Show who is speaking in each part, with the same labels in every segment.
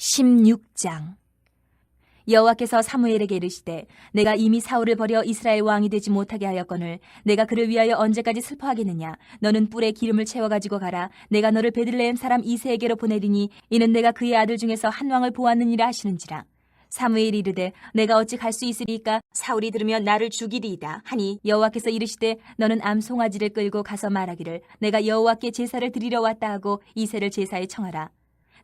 Speaker 1: 16장. 여호와께서 사무엘에게 이르시되 내가 이미 사울을 버려 이스라엘 왕이 되지 못하게 하였거늘 내가 그를 위하여 언제까지 슬퍼하겠느냐. 너는 뿔에 기름을 채워가지고 가라. 내가 너를 베들레헴 사람 이새에게로 보내리니 이는 내가 그의 아들 중에서 한 왕을 보았느니라 하시는지라. 사무엘이 이르되 내가 어찌 갈 수 있으리까. 사울이 들으면 나를 죽이리이다 하니 여호와께서 이르시되 너는 암송아지를 끌고 가서 말하기를 내가 여호와께 제사를 드리러 왔다 하고 이새를 제사에 청하라.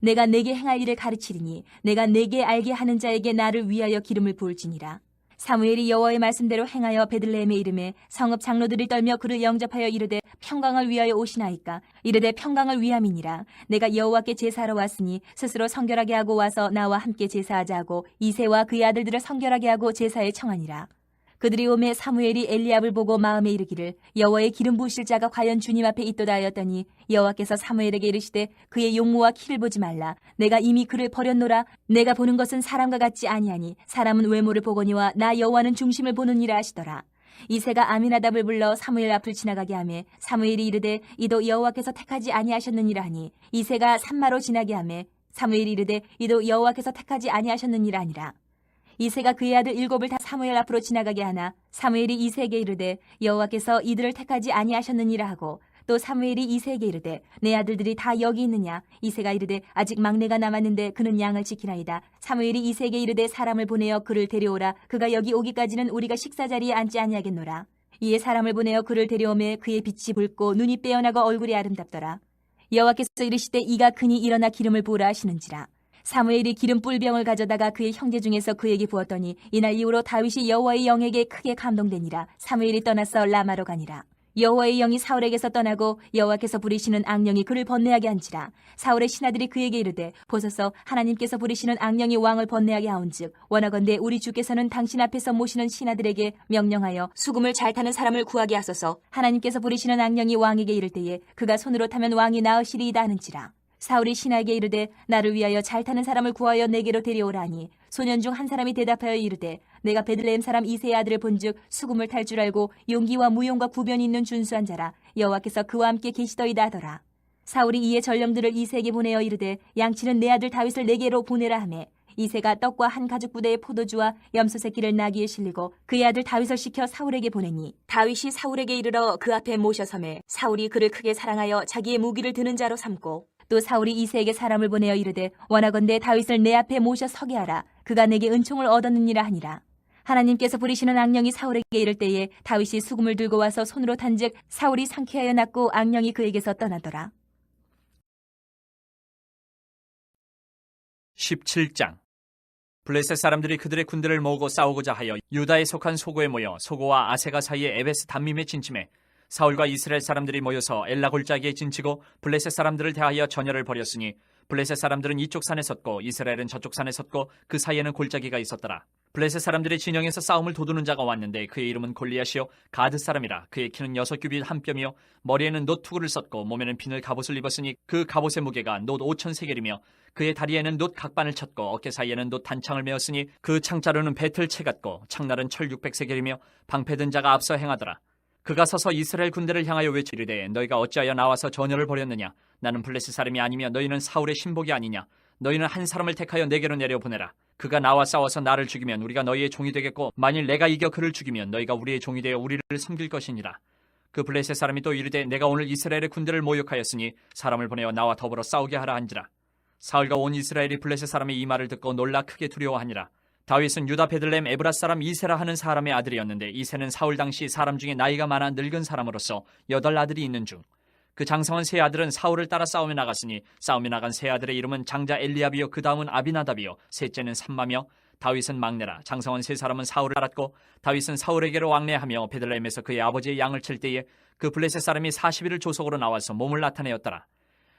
Speaker 1: 내가 내게 행할 일을 가르치리니 내가 내게 알게 하는 자에게 나를 위하여 기름을 부을지니라. 사무엘이 여호와의 말씀대로 행하여 베들레헴에 이르매 성읍 장로들이 떨며 그를 영접하여 이르되 평강을 위하여 오시나이까. 이르되 평강을 위함이니라. 내가 여호와께 제사하러 왔으니 스스로 성결하게 하고 와서 나와 함께 제사하자 하고 이새와 그의 아들들을 성결하게 하고 제사에 청하니라. 그들이 오매 사무엘이 엘리압을 보고 마음에 이르기를 여호와의 기름 부으실 자가 과연 주님 앞에 있도다 하였더니 여호와께서 사무엘에게 이르시되 그의 용모와 키를 보지 말라. 내가 이미 그를 버렸노라. 내가 보는 것은 사람과 같지 아니하니 사람은 외모를 보거니와 나 여호와는 중심을 보느니라 하시더라. 이새가 아미나답을 불러 사무엘 앞을 지나가게 하매 사무엘이 이르되 이도 여호와께서 택하지 아니하셨느니라 하니 이새가 산마로 지나게 하매 사무엘이 이르되 이도 여호와께서 택하지 아니하셨느니라 하니라. 이새가 그의 아들 7을 다 사무엘 앞으로 지나가게 하나 사무엘이 이새에게 이르되 여호와께서 이들을 택하지 아니하셨느니라 하고 또 사무엘이 이새에게 이르되 내 아들들이 다 여기 있느냐. 이새가 이르되 아직 막내가 남았는데 그는 양을 지키나이다. 사무엘이 이새에게 이르되 사람을 보내어 그를 데려오라. 그가 여기 오기까지는 우리가 식사 자리에 앉지 아니하겠노라. 이에 사람을 보내어 그를 데려오매 그의 빛이 붉고 눈이 빼어나고 얼굴이 아름답더라. 여호와께서 이르시되 이가 그니 일어나 기름을 부으라 하시는지라. 사무엘이 기름 뿔병을 가져다가 그의 형제 중에서 그에게 부었더니 이날 이후로 다윗이 여호와의 영에게 크게 감동되니라. 사무엘이 떠나서 라마로 가니라. 여호와의 영이 사울에게서 떠나고 여호와께서 부리시는 악령이 그를 번뇌하게 한지라. 사울의 신하들이 그에게 이르되 보소서 하나님께서 부리시는 악령이 왕을 번뇌하게 하온즉 원하건대 우리 주께서는 당신 앞에서 모시는 신하들에게 명령하여 수금을 잘 타는 사람을 구하게 하소서. 하나님께서 부리시는 악령이 왕에게 이를 때에 그가 손으로 타면 왕이 나으시리이다 하는지라. 사울이 신하에게 이르되 나를 위하여 잘 타는 사람을 구하여 내게로 데려오라 하니 소년 중 한 사람이 대답하여 이르되 내가 베들레헴 사람 이새의 아들을 본즉 수금을 탈 줄 알고 용기와 무용과 구변이 있는 준수한 자라. 여호와께서 그와 함께 계시더이다 하더라. 사울이 이에 전령들을 이새에게 보내어 이르되 양치는 내 아들 다윗을 내게로 보내라 하매 이새가 떡과 한 가죽 부대의 포도주와 염소 새끼를 나귀에 실리고 그의 아들 다윗을 시켜 사울에게 보내니 다윗이 사울에게 이르러 그 앞에 모셔서매 사울이 그를 크게 사랑하여 자기의 무기를 드는 자로 삼고 또 사울이 이새에게 사람을 보내어 이르되 원하건대 다윗을 내 앞에 모셔 서게 하라. 그가 내게 은총을 얻었느니라 하니라. 하나님께서 부리시는 악령이 사울에게 이를 때에 다윗이 수금을 들고 와서 손으로 탄즉 사울이 상쾌하여 났고 악령이 그에게서 떠나더라.
Speaker 2: 17장. 블레셋 사람들이 그들의 군대를 모으고 싸우고자 하여 유다에 속한 소고에 모여 소고와 아세가 사이에 에베스 담밈에 진침해 사울과 이스라엘 사람들이 모여서 엘라 골짜기에 진치고 블레셋 사람들을 대하여 전열을 벌였으니 블레셋 사람들은 이쪽 산에 섰고 이스라엘은 저쪽 산에 섰고 그 사이에는 골짜기가 있었더라. 블레셋 사람들의 진영에서 싸움을 도두는 자가 왔는데 그의 이름은 골리앗이요 가드 사람이라. 그의 키는 6규빗 한 뼘이요 머리에는 놋 투구를 썼고 몸에는 비늘 갑옷을 입었으니 그 갑옷의 무게가 놋 5,000세겔이며 그의 다리에는 놋 각반을 쳤고 어깨 사이에는 놋 단창을 메었으니 그 창자루는 배틀채 같고 창날은 철 600세겔이며 방패든 자가 앞서 행하더라. 그가 서서 이스라엘 군대를 향하여 외치리되 너희가 어찌하여 나와서 전열을 벌였느냐. 나는 블레셋 사람이 아니며 너희는 사울의 신복이 아니냐. 너희는 한 사람을 택하여 내게로 내려보내라. 그가 나와 싸워서 나를 죽이면 우리가 너희의 종이 되겠고 만일 내가 이겨 그를 죽이면 너희가 우리의 종이 되어 우리를 섬길 것이니라. 그 블레셋 사람이 또 이르되 내가 오늘 이스라엘의 군대를 모욕하였으니 사람을 보내어 나와 더불어 싸우게 하라 한지라. 사울과 온 이스라엘이 블레셋 사람의 이 말을 듣고 놀라 크게 두려워하니라. 다윗은 유다 베들레헴 에브라 사람 이새라 하는 사람의 아들이었는데 이새는 사울 당시 사람 중에 나이가 많아 늙은 사람으로서 8 아들이 있는 중 그 장성한 세 아들은 사울을 따라 싸움에 나갔으니 싸움에 나간 세 아들의 이름은 장자 엘리압이요 그 다음은 아비나답이요 셋째는 삼마며 다윗은 막내라. 장성한 세 사람은 사울을 알았고 다윗은 사울에게로 왕래하며 베들레헴에서 그의 아버지의 양을 칠 때에 그 블레셋 사람이 40일을 조속으로 나와서 몸을 나타내었더라.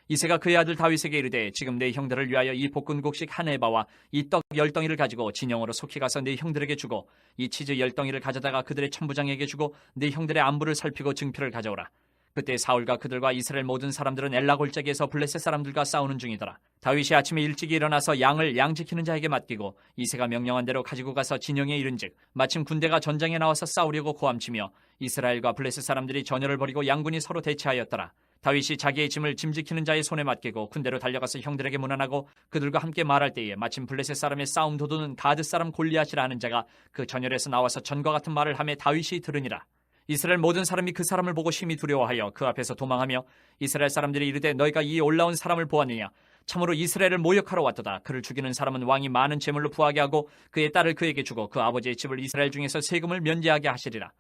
Speaker 2: 이새가 그의 아들 다윗에게 이르되 지금 내 형들을 위하여 이 볶은곡식 한 에바와 이 떡 10덩이를 가지고 진영으로 속히 가서 내 형들에게 주고 이 치즈 10덩이를 가져다가 그들의 천부장에게 주고 내 형들의 안부를 살피고 증표를 가져오라. 그때 사울과 그들과 이스라엘 모든 사람들은 엘라 골짜기에서 블레셋 사람들과 싸우는 중이더라. 다윗이 아침에 일찍 일어나서 양을 양 지키는 자에게 맡기고 이새가 명령한 대로 가지고 가서 진영에 이른즉 마침 군대가 전장에 나와서 싸우려고 고함치며 이스라엘과 블레셋 사람들이 전열을 벌이고 양군이 서로 대치하였더라. 다윗이 자기의 짐을 짐지키는 자의 손에 맡기고 군대로 달려가서 형들에게 문안하고 그들과 함께 말할 때에 마침 블레셋 사람의 싸움 도두는 가드 사람 골리앗이라 하는 자가 그 전열에서 나와서 전과 같은 말을 하며 다윗이 들으니라. 이스라엘 모든 사람이 그 사람을 보고 심히 두려워하여 그 앞에서 도망하며 이스라엘 사람들이 이르되 너희가 이 올라온 사람을 보았느냐? 참으로 이스라엘을 모욕하러 왔도다. 그를 죽이는 사람은 왕이 많은 재물로 부하게 하고 그의 딸을 그에게 주고 그 아버지의 집을 이스라엘 중에서 세금을 면제하게 하시리라.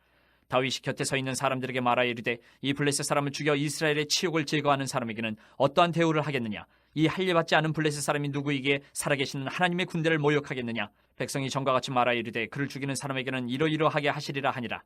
Speaker 2: 다윗이 곁에 서 있는 사람들에게 말하여 이르되 이 블레셋 사람을 죽여 이스라엘의 치욕을 제거하는 사람에게는 어떠한 대우를 하겠느냐? 이 할례받지 않은 블레셋 사람이 누구이기에 살아계시는 하나님의 군대를 모욕하겠느냐? 백성이 전과 같이 말하여 이르되 그를 죽이는 사람에게는 이러이러하게 하시리라 하니라.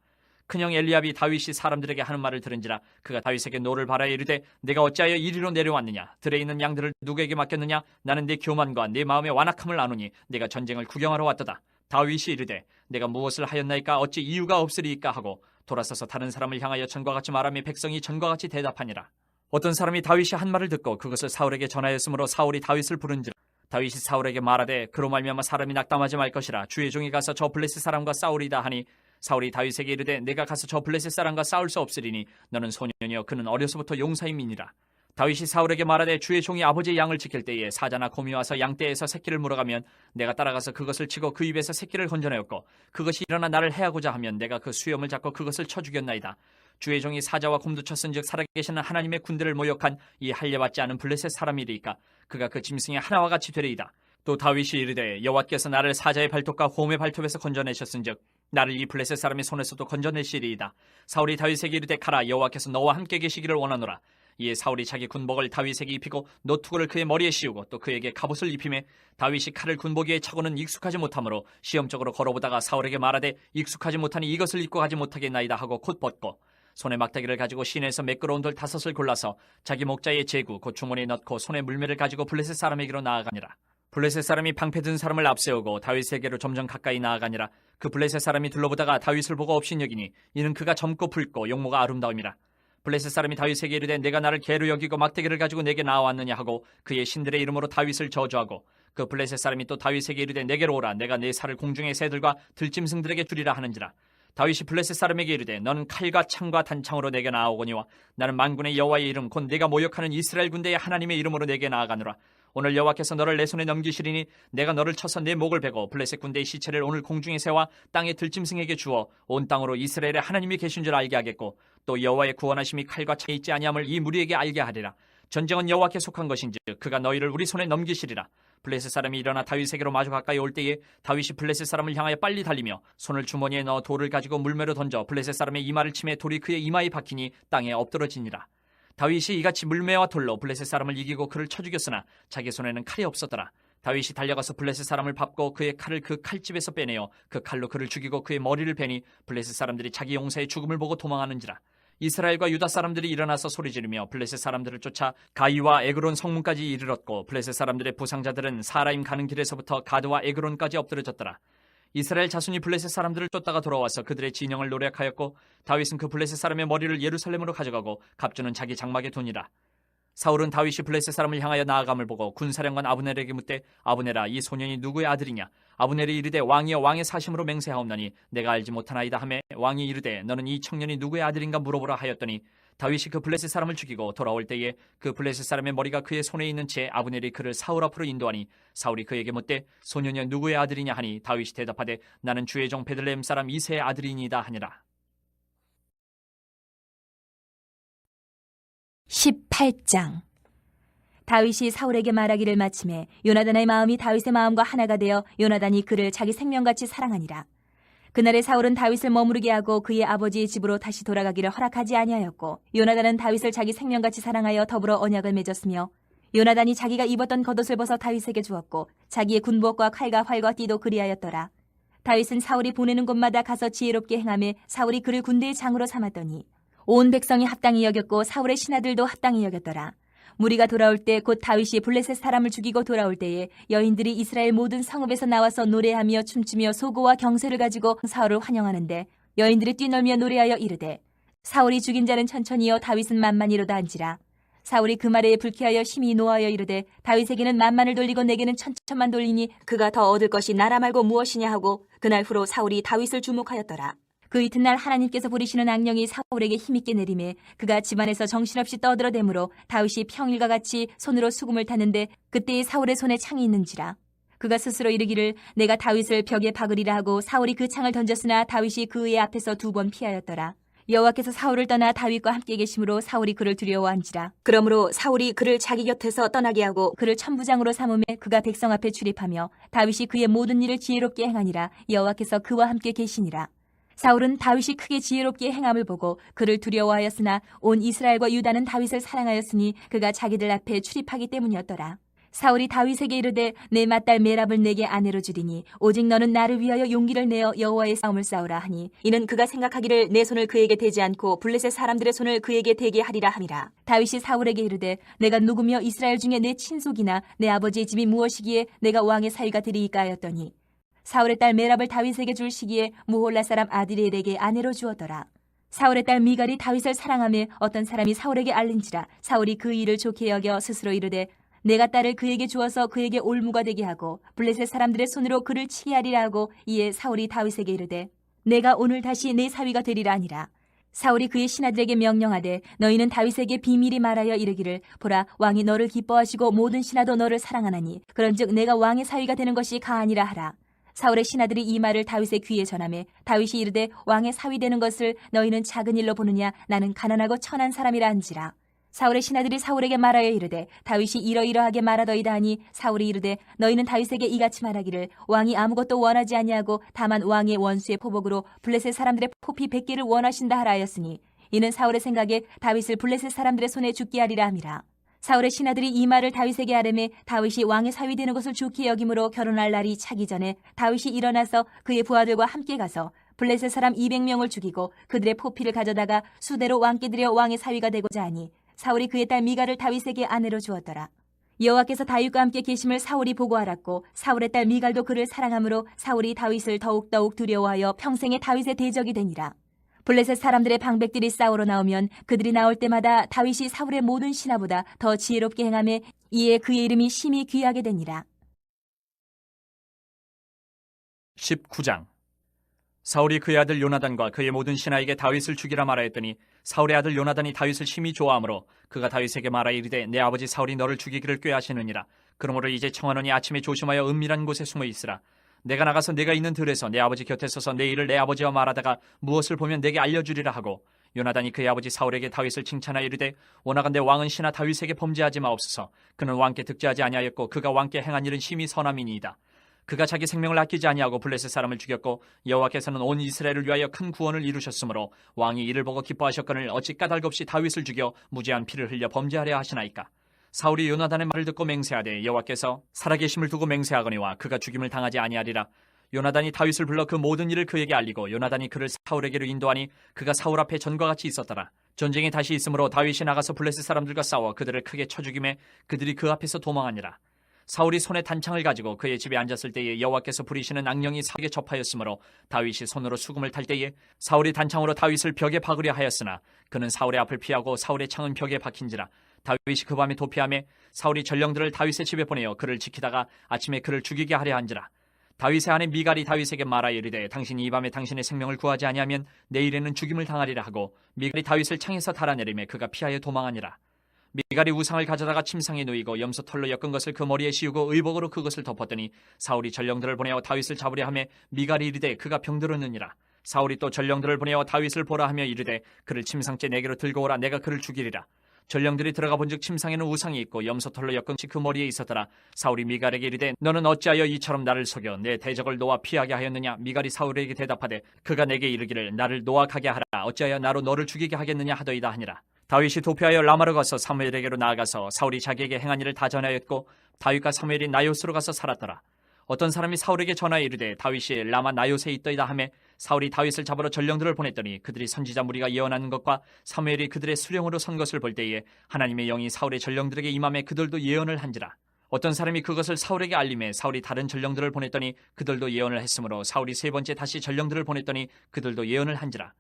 Speaker 2: 큰형 엘리압이 다윗이 사람들에게 하는 말을 들은지라 그가 다윗에게 노를 바라여 이르되 내가 어찌하여 이리로 내려왔느냐? 들에 있는 양들을 누구에게 맡겼느냐? 나는 네 교만과 네 마음의 완악함을 아노니 내가 전쟁을 구경하러 왔도다. 다윗이 이르되 내가 무엇을 하였나이까? 어찌 이유가 없으리이까? 하고 돌아서서 다른 사람을 향하여 전과 같이 말하며 백성이 전과 같이 대답하니라. 어떤 사람이 다윗이 한 말을 듣고 그것을 사울에게 전하였으므로 사울이 다윗을 부른지라. 다윗이 사울에게 말하되 그로 말미암아 사람이 낙담하지 말 것이라. 주의 종이 가서 저 블레셋 사람과 싸우리다 하니 사울이 다윗에게 이르되 내가 가서 저 블레셋 사람과 싸울 수 없으리니 너는 소년이여 그는 어려서부터 용사임이니라. 다윗이 사울에게 말하되 주의 종이 아버지의 양을 지킬 때에 사자나 곰이 와서 양떼에서 새끼를 물어가면 내가 따라가서 그것을 치고 그 입에서 새끼를 건져내었고 그것이 일어나 나를 해하고자 하면 내가 그 수염을 잡고 그것을 쳐 죽였나이다. 주의 종이 사자와 곰도 쳤은즉 살아계시는 하나님의 군대를 모욕한 이 할례받지 않은 블레셋 사람이리이까 그가 그 짐승의 하나와 같이 되리이다. 또 다윗이 이르되 여호와께서 나를 사자의 발톱과 곰의 발톱에서 건져내셨은즉 나를 이 블레셋 사람의 손에서도 건져내시리이다. 사울이 다윗에게 이르되 가라 여호와께서 너와 함께 계시기를 원하노라. 이에 사울이 자기 군복을 다윗에게 입히고 노투구를 그의 머리에 씌우고 또 그에게 갑옷을 입히매 다윗이 칼을 군복 위에 차고는 익숙하지 못하므로 시험적으로 걸어보다가 사울에게 말하되 익숙하지 못하니 이것을 입고 가지 못하겠나이다 하고 곧 벗고 손에 막대기를 가지고 시내에서 매끄러운 돌 5을 골라서 자기 목자의 제구 곧 주머니에 넣고 손에 물매를 가지고 블레셋 사람에게로 나아가니라. 블레셋 사람이 방패 든 사람을 앞세우고 다윗에게로 점점 가까이 나아가니라. 그 블레셋 사람이 둘러보다가 다윗을 보고 업신여기니 이는 그가 젊고 붉고 용모가 아름다움이라. 블레셋 사람이 다윗에게 이르되 내가 나를 개로 여기고 막대기를 가지고 내게 나와왔느냐 하고 그의 신들의 이름으로 다윗을 저주하고 그 블레셋 사람이 또 다윗에게 이르되 내게로 오라 내가 내 살을 공중의 새들과 들짐승들에게 주리라 하는지라. 다윗이 블레셋 사람에게 이르되 너는 칼과 창과 단창으로 내게 나아오거니와 나는 만군의 여호와의 이름 곧 내가 모욕하는 이스라엘 군대의 하나님의 이름으로 내게 나아가노라. 오늘 여호와께서 너를 내 손에 넘기시리니 내가 너를 쳐서 내 목을 베고 블레셋 군대의 시체를 오늘 공중의 새와 땅의 들짐승에게 주어 온 땅으로 이스라엘의 하나님이 계신 줄 알게 하겠고 또 여호와의 구원하심이 칼과 차에 있지 아니함을 이 무리에게 알게 하리라. 전쟁은 여호와께 속한 것인지 그가 너희를 우리 손에 넘기시리라. 블레셋 사람이 일어나 다윗에게로 마주 가까이 올 때에 다윗이 블레셋 사람을 향하여 빨리 달리며 손을 주머니에 넣어 돌을 가지고 물매로 던져 블레셋 사람의 이마를 치매 돌이 그의 이마에 박히니 땅에 엎드러지니라. 다윗이 이같이 물매와 돌로 블레셋 사람을 이기고 그를 쳐 죽였으나 자기 손에는 칼이 없었더라. 다윗이 달려가서 블레셋 사람을 밟고 그의 칼을 그 칼집에서 빼내어 그 칼로 그를 죽이고 그의 머리를 베니 블레셋 사람들이 자기 용사의 죽음을 보고 도망하는지라. 이스라엘과 유다 사람들이 일어나서 소리지르며 블레셋 사람들을 쫓아 가이와 에그론 성문까지 이르렀고 블레셋 사람들의 부상자들은 사라임 가는 길에서부터 가드와 에그론까지 엎드러졌더라. 이스라엘 자손이 블레셋 사람들을 쫓다가 돌아와서 그들의 진영을 노력하였고 다윗은 그 블레셋 사람의 머리를 예루살렘으로 가져가고 갑주는 자기 장막에 두니라. 사울은 다윗이 블레셋 사람을 향하여 나아감을 보고 군사령관 아브넬에게 묻되 아브넬아 이 소년이 누구의 아들이냐? 아브넬이 이르되 왕이여 왕의 사심으로 맹세하옵나니 내가 알지 못하나이다 하매 왕이 이르되 너는 이 청년이 누구의 아들인가 물어보라 하였더니 다윗이 그 블레셋 사람을 죽이고 돌아올 때에 그 블레셋 사람의 머리가 그의 손에 있는 채 아브넬이 그를 사울 앞으로 인도하니 사울이 그에게 묻되 소년이 누구의 아들이냐 하니 다윗이 대답하되 나는 주의 종 베들레헴 사람 이새의 아들이니이다 하니라.
Speaker 1: 18장. 다윗이 사울에게 말하기를 마침에 요나단의 마음이 다윗의 마음과 하나가 되어 요나단이 그를 자기 생명같이 사랑하니라. 그날에 사울은 다윗을 머무르게 하고 그의 아버지의 집으로 다시 돌아가기를 허락하지 아니하였고 요나단은 다윗을 자기 생명같이 사랑하여 더불어 언약을 맺었으며 요나단이 자기가 입었던 겉옷을 벗어 다윗에게 주었고 자기의 군복과 칼과 활과 띠도 그리하였더라. 다윗은 사울이 보내는 곳마다 가서 지혜롭게 행하며 사울이 그를 군대의 장으로 삼았더니 온 백성이 합당히 여겼고 사울의 신하들도 합당히 여겼더라. 무리가 돌아올 때 곧 다윗이 블레셋 사람을 죽이고 돌아올 때에 여인들이 이스라엘 모든 성읍에서 나와서 노래하며 춤추며 소고와 경세를 가지고 사울을 환영하는데 여인들이 뛰놀며 노래하여 이르되 사울이 죽인 자는 천천히요 다윗은 만만히로다 한지라. 사울이 그 말에 불쾌하여 심히 노하여 이르되 다윗에게는 만만을 돌리고 내게는 천천만 돌리니 그가 더 얻을 것이 나라 말고 무엇이냐 하고 그날 후로 사울이 다윗을 주목하였더라. 그 이튿날 하나님께서 부리시는 악령이 사울에게 힘있게 내림에 그가 집안에서 정신없이 떠들어대므로 다윗이 평일과 같이 손으로 수금을 탔는데 그때에 사울의 손에 창이 있는지라. 그가 스스로 이르기를 내가 다윗을 벽에 박으리라 하고 사울이 그 창을 던졌으나 다윗이 그의 앞에서 2번 피하였더라. 여호와께서 사울을 떠나 다윗과 함께 계심으로 사울이 그를 두려워한지라. 그러므로 사울이 그를 자기 곁에서 떠나게 하고 그를 천부장으로 삼음에 그가 백성 앞에 출입하며 다윗이 그의 모든 일을 지혜롭게 행하니라. 여호와께서 그와 함께 계시니라. 사울은 다윗이 크게 지혜롭게 행함을 보고 그를 두려워하였으나 온 이스라엘과 유다는 다윗을 사랑하였으니 그가 자기들 앞에 출입하기 때문이었더라. 사울이 다윗에게 이르되 내 맏딸 메랍을 내게 아내로 주리니 오직 너는 나를 위하여 용기를 내어 여호와의 싸움을 싸우라 하니 이는 그가 생각하기를 내 손을 그에게 대지 않고 블레셋 사람들의 손을 그에게 대게 하리라 함이라. 다윗이 사울에게 이르되 내가 누구며 이스라엘 중에 내 친속이나 내 아버지의 집이 무엇이기에 내가 왕의 사위가 되리이까 하였더니 사울의 딸 메랍을 다윗에게 줄 시기에 무홀라 사람 아드리엘에게 아내로 주었더라. 사울의 딸 미갈이 다윗을 사랑하며 어떤 사람이 사울에게 알린지라. 사울이 그 일을 좋게 여겨 스스로 이르되 내가 딸을 그에게 주어서 그에게 올무가 되게 하고 블레셋 사람들의 손으로 그를 치게 하리라 하고 이에 사울이 다윗에게 이르되 내가 오늘 다시 내 사위가 되리라 하니라. 사울이 그의 신하들에게 명령하되 너희는 다윗에게 비밀히 말하여 이르기를 보라 왕이 너를 기뻐하시고 모든 신하도 너를 사랑하나니 그런즉 내가 왕의 사위가 되는 것이 가하니라 하라. 사울의 신하들이 이 말을 다윗의 귀에 전하매 다윗이 이르되 왕의 사위 되는 것을 너희는 작은 일로 보느냐 나는 가난하고 천한 사람이라 한지라. 사울의 신하들이 사울에게 말하여 이르되 다윗이 이러이러하게 말하더이다 하니 사울이 이르되 너희는 다윗에게 이같이 말하기를 왕이 아무것도 원하지 아니하고 다만 왕의 원수의 포복으로 블레셋 사람들의 포피 100개를 원하신다 하라 하였으니 이는 사울의 생각에 다윗을 블레셋 사람들의 손에 죽게 하리라 함이라. 사울의 신하들이 이 말을 다윗에게 하려매 다윗이 왕의 사위 되는 것을 좋게 여김으로 결혼할 날이 차기 전에 다윗이 일어나서 그의 부하들과 함께 가서 블레셋 사람 200명을 죽이고 그들의 포피를 가져다가 수대로 왕께 드려 왕의 사위가 되고자 하니 사울이 그의 딸 미갈을 다윗에게 아내로 주었더라. 여호와께서 다윗과 함께 계심을 사울이 보고 알았고 사울의 딸 미갈도 그를 사랑하므로 사울이 다윗을 더욱더욱 두려워하여 평생에 다윗의 대적이 되니라. 블레셋 사람들의 방백들이 싸우러 나오면 그들이 나올 때마다 다윗이 사울의 모든 신하보다 더 지혜롭게 행하며 이에 그의 이름이 심히 귀하게 되니라.
Speaker 2: 19장. 사울이 그의 아들 요나단과 그의 모든 신하에게 다윗을 죽이라 말하였더니 사울의 아들 요나단이 다윗을 심히 좋아하므로 그가 다윗에게 말하여 이르되 내 아버지 사울이 너를 죽이기를 꾀하시느니라. 그러므로 이제 청하노니 아침에 조심하여 은밀한 곳에 숨어 있으라. 내가 나가서 내가 있는 들에서 내 아버지 곁에 서서 내 일을 내 아버지와 말하다가 무엇을 보면 내게 알려주리라 하고 요나단이 그의 아버지 사울에게 다윗을 칭찬하여 이르되 원하건대 왕은 신하 다윗에게 범죄하지 마옵소서. 그는 왕께 득죄하지 아니하였고 그가 왕께 행한 일은 심히 선함이니이다. 그가 자기 생명을 아끼지 아니하고 블레셋 사람을 죽였고 여호와께서는 온 이스라엘을 위하여 큰 구원을 이루셨으므로 왕이 이를 보고 기뻐하셨거늘 어찌 까닭없이 다윗을 죽여 무죄한 피를 흘려 범죄하려 하시나이까. 사울이 요나단의 말을 듣고 맹세하되 여호와께서 살아계심을 두고 맹세하거니와 그가 죽임을 당하지 아니하리라. 요나단이 다윗을 불러 그 모든 일을 그에게 알리고 요나단이 그를 사울에게로 인도하니 그가 사울 앞에 전과 같이 있었더라. 전쟁이 다시 있으므로 다윗이 나가서 블레셋 사람들과 싸워 그들을 크게 쳐 죽이매 그들이 그 앞에서 도망하니라. 사울이 손에 단창을 가지고 그의 집에 앉았을 때에 여호와께서 부리시는 악령이 사울에게 접하였으므로 다윗이 손으로 수금을 탈 때에 사울이 단창으로 다윗을 벽에 박으려 하였으나 그는 사울의 앞을 피하고 사울의 창은 벽에 박힌지라. 다윗이 그 밤에 도피하매 사울이 전령들을 다윗의 집에 보내어 그를 지키다가 아침에 그를 죽이게 하려 한지라. 다윗의 아내 미갈이 다윗에게 말하여 이르되 당신이 이 밤에 당신의 생명을 구하지 아니하면 내일에는 죽임을 당하리라 하고 미갈이 다윗을 창에서 달아내리매 그가 피하여 도망하니라. 미갈이 우상을 가져다가 침상에 누이고 염소 털로 엮은 것을 그 머리에 씌우고 의복으로 그것을 덮었더니 사울이 전령들을 보내어 다윗을 잡으려 하며 미갈이 이르되 그가 병들었느니라. 사울이 또 전령들을 보내어 다윗을 보라 하며 이르되 그를 침상째 내게로 들고 오라. 내가 그를 죽이리라. 전령들이 들어가 본즉 침상에는 우상이 있고 염소 털로 엮은 것이 그 머리에 있었더라. 사울이 미갈에게 이르되 너는 어찌하여 이처럼 나를 속여 내 대적을 놓아 피하게 하였느냐. 미갈이 사울에게 대답하되 그가 내게 이르기를 나를 놓아 가게 하라. 어찌하여 나로 너를 죽이게 하겠느냐 하더이다 하니라. 다윗이 도피하여 라마로 가서 사무엘에게로 나아가서 사울이 자기에게 행한 일을 다 전하였고 다윗과 사무엘이 나요스로 가서 살았더라. 어떤 사람이 사울에게 전하여 이르되 다윗이 라마 나요스에 있더이다 하매 사울이 다윗을 잡으러 전령들을 보냈더니 그들이 선지자 무리가 예언하는 것과 사무엘이 그들의 수령으로 선 것을 볼 때에 하나님의 영이 사울의 전령들에게 임함에 그들도 예언을 한지라. 어떤 사람이 그것을 사울에게 알림해 사울이 다른 전령들을 보냈더니 그들도 예언을 했으므로 사울이 세 번째 다시 전령들을 보냈더니 그들도 예언을 한지라.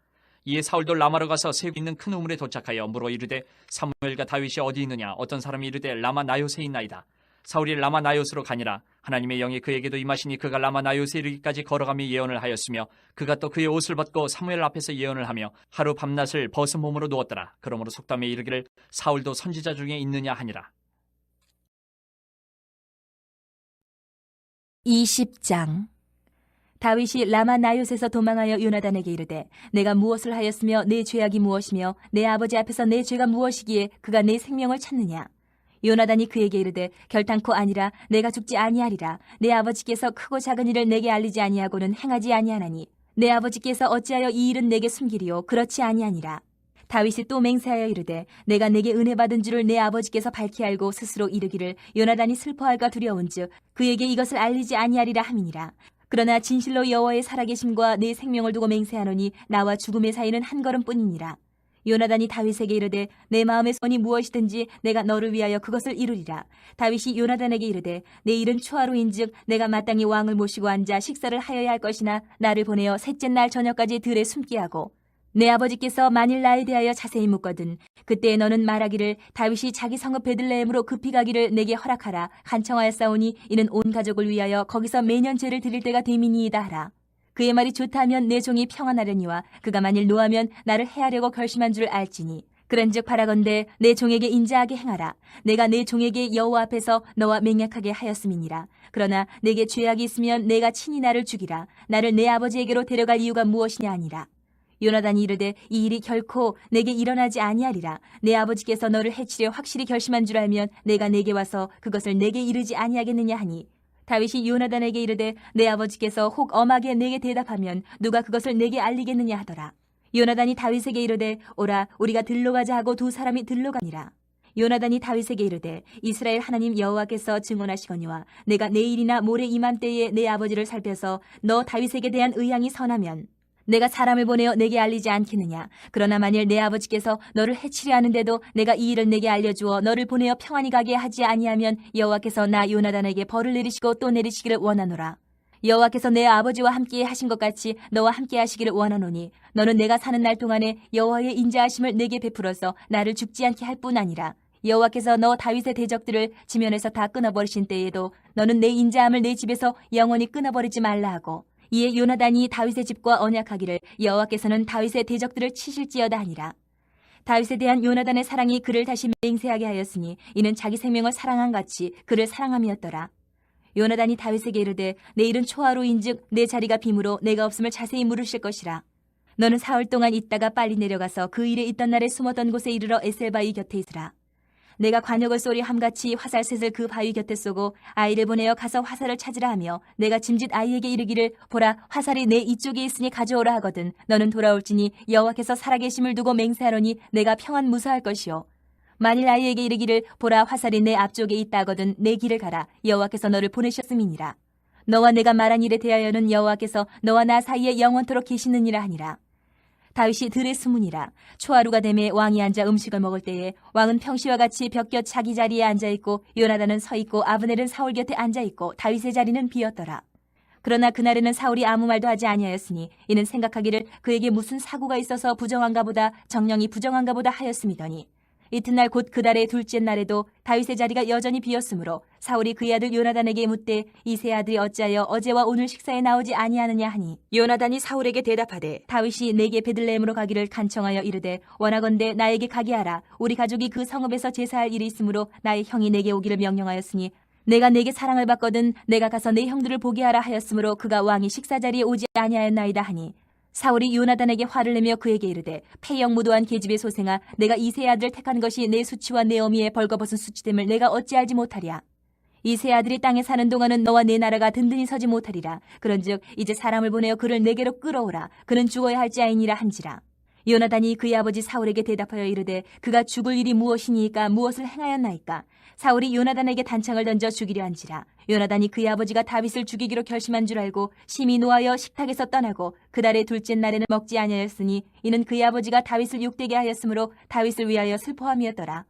Speaker 2: 이에 사울도 라마로 가서 세고 있는 큰 우물에 도착하여 물어 이르되 사무엘과 다윗이 어디 있느냐. 어떤 사람이 이르되 라마 나요스에 있나이다. 사울이 라마 나요스로 가니라. 하나님의 영이 그에게도 임하시니 그가 라마 나요스에 이르기까지 걸어가며 예언을 하였으며 그가 또 그의 옷을 벗고 사무엘 앞에서 예언을 하며 하루 밤낮을 벗은 몸으로 누웠더라. 그러므로 속담에 이르기를 사울도 선지자 중에 있느냐 하니라.
Speaker 1: 20장. 다윗이 라마 나요스에서 도망하여 요나단에게 이르되 내가 무엇을 하였으며 내 죄악이 무엇이며 내 아버지 앞에서 내 죄가 무엇이기에 그가 내 생명을 찾느냐. 요나단이 그에게 이르되 결단코 아니라 내가 죽지 아니하리라. 내 아버지께서 크고 작은 일을 내게 알리지 아니하고는 행하지 아니하나니 내 아버지께서 어찌하여 이 일은 내게 숨기리요. 그렇지 아니하니라. 다윗이 또 맹세하여 이르되 내가 내게 은혜 받은 줄을 내 아버지께서 밝히 알고 스스로 이르기를 요나단이 슬퍼할까 두려운즉 그에게 이것을 알리지 아니하리라 함이니라. 그러나 진실로 여호와의 살아계심과 내 생명을 두고 맹세하노니 나와 죽음의 사이는 한 걸음뿐이니라. 요나단이 다윗에게 이르되 내 마음의 소원이 무엇이든지 내가 너를 위하여 그것을 이루리라. 다윗이 요나단에게 이르되 내 일은 초하루인즉 내가 마땅히 왕을 모시고 앉아 식사를 하여야 할 것이나 나를 보내어 셋째 날 저녁까지 들에 숨게 하고 내 아버지께서 만일 나에 대하여 자세히 묻거든 그때 너는 말하기를 다윗이 자기 성읍 베들레헴으로 급히 가기를 내게 허락하라. 간청하였사오니 이는 온 가족을 위하여 거기서 매년 제를 드릴 때가 되미니이다 하라. 그의 말이 좋다면 내 종이 평안하려니와 그가 만일 노하면 나를 해하려고 결심한 줄 알지니 그런즉 바라건대 내 종에게 인자하게 행하라. 내가 내 종에게 여호와 앞에서 너와 맹약하게 하였음이니라. 그러나 내게 죄악이 있으면 내가 친히 나를 죽이라. 나를 내 아버지에게로 데려갈 이유가 무엇이냐 하니라. 요나단이 이르되 이 일이 결코 내게 일어나지 아니하리라. 내 아버지께서 너를 해치려 확실히 결심한 줄 알면 내가 내게 와서 그것을 내게 이르지 아니하겠느냐 하니 다윗이 요나단에게 이르되 내 아버지께서 혹 엄하게 내게 대답하면 누가 그것을 내게 알리겠느냐 하더라. 요나단이 다윗에게 이르되 오라 우리가 들로 가자 하고 두 사람이 들로 가니라. 요나단이 다윗에게 이르되 이스라엘 하나님 여호와께서 증언하시거니와 내가 내일이나 모레 이맘때에 내 아버지를 살펴서 너 다윗에게 대한 의향이 선하면 내가 사람을 보내어 내게 알리지 않겠느냐. 그러나 만일 내 아버지께서 너를 해치려 하는데도 내가 이 일을 내게 알려주어 너를 보내어 평안히 가게 하지 아니하면 여호와께서 나 요나단에게 벌을 내리시고 또 내리시기를 원하노라. 여호와께서 내 아버지와 함께 하신 것 같이 너와 함께 하시기를 원하노니 너는 내가 사는 날 동안에 여호와의 인자하심을 내게 베풀어서 나를 죽지 않게 할 뿐 아니라 여호와께서 너 다윗의 대적들을 지면에서 다 끊어버리신 때에도 너는 내 인자함을 내 집에서 영원히 끊어버리지 말라 하고 이에 요나단이 다윗의 집과 언약하기를 여호와께서는 다윗의 대적들을 치실지어다 하니라. 다윗에 대한 요나단의 사랑이 그를 다시 맹세하게 하였으니 이는 자기 생명을 사랑한 같이 그를 사랑함이었더라. 요나단이 다윗에게 이르되 내일은 초하루인즉 내 자리가 빔으로 내가 없음을 자세히 물으실 것이라. 너는 사흘 동안 있다가 빨리 내려가서 그 일에 있던 날에 숨었던 곳에 이르러 에셀바위 곁에 있으라. 내가 관역을 쏘리 함같이 화살셋을 그 바위 곁에 쏘고 아이를 보내어 가서 화살을 찾으라 하며 내가 짐짓 아이에게 이르기를 보라 화살이 내 이쪽에 있으니 가져오라 하거든 너는 돌아올지니 여호와께서 살아계심을 두고 맹세하노니 내가 평안 무사할 것이요. 만일 아이에게 이르기를 보라 화살이 내 앞쪽에 있다 하거든 내 길을 가라 여호와께서 너를 보내셨음이니라. 너와 내가 말한 일에 대하여는 여호와께서 너와 나 사이에 영원토록 계시느니라 하니라. 다윗이 들에 숨으니라. 초하루가 되매 왕이 앉아 음식을 먹을 때에 왕은 평시와 같이 벽곁 자기 자리에 앉아있고 요나단은 서있고 아브넬은 사울 곁에 앉아있고 다윗의 자리는 비었더라. 그러나 그날에는 사울이 아무 말도 하지 아니하였으니 이는 생각하기를 그에게 무슨 사고가 있어서 부정한가 보다 정령이 부정한가 보다 하였음이더니 이튿날 곧 그달의 둘째 날에도 다윗의 자리가 여전히 비었으므로 사울이 그의 아들 요나단에게 묻되 이 세 아들이 어찌하여 어제와 오늘 식사에 나오지 아니하느냐 하니 요나단이 사울에게 대답하되 다윗이 내게 베들레헴으로 가기를 간청하여 이르되 원하건대 나에게 가게 하라. 우리 가족이 그 성읍에서 제사할 일이 있으므로 나의 형이 내게 오기를 명령하였으니 내가 내게 사랑을 받거든 내가 가서 내 형들을 보게 하라 하였으므로 그가 왕이 식사 자리에 오지 아니하였나이다 하니 사울이 요나단에게 화를 내며 그에게 이르되 패역무도한 계집의 소생아 내가 이 세 아들을 택한 것이 내 수치와 내 어미의 벌거벗은 수치됨을 내가 어찌 알지 못하랴. 이 세 아들이 땅에 사는 동안은 너와 내 나라가 든든히 서지 못하리라. 그런즉 이제 사람을 보내어 그를 내게로 끌어오라. 그는 죽어야 할지아이니라 한지라. 요나단이 그의 아버지 사울에게 대답하여 이르되 그가 죽을 일이 무엇이니까 무엇을 행하였나이까. 사울이 요나단에게 단창을 던져 죽이려 한지라. 요나단이 그의 아버지가 다윗을 죽이기로 결심한 줄 알고 심히 노하여 식탁에서 떠나고 그달의 둘째 날에는 먹지 아니하였으니 이는 그의 아버지가 다윗을 욕되게 하였으므로 다윗을 위하여 슬퍼함이었더라.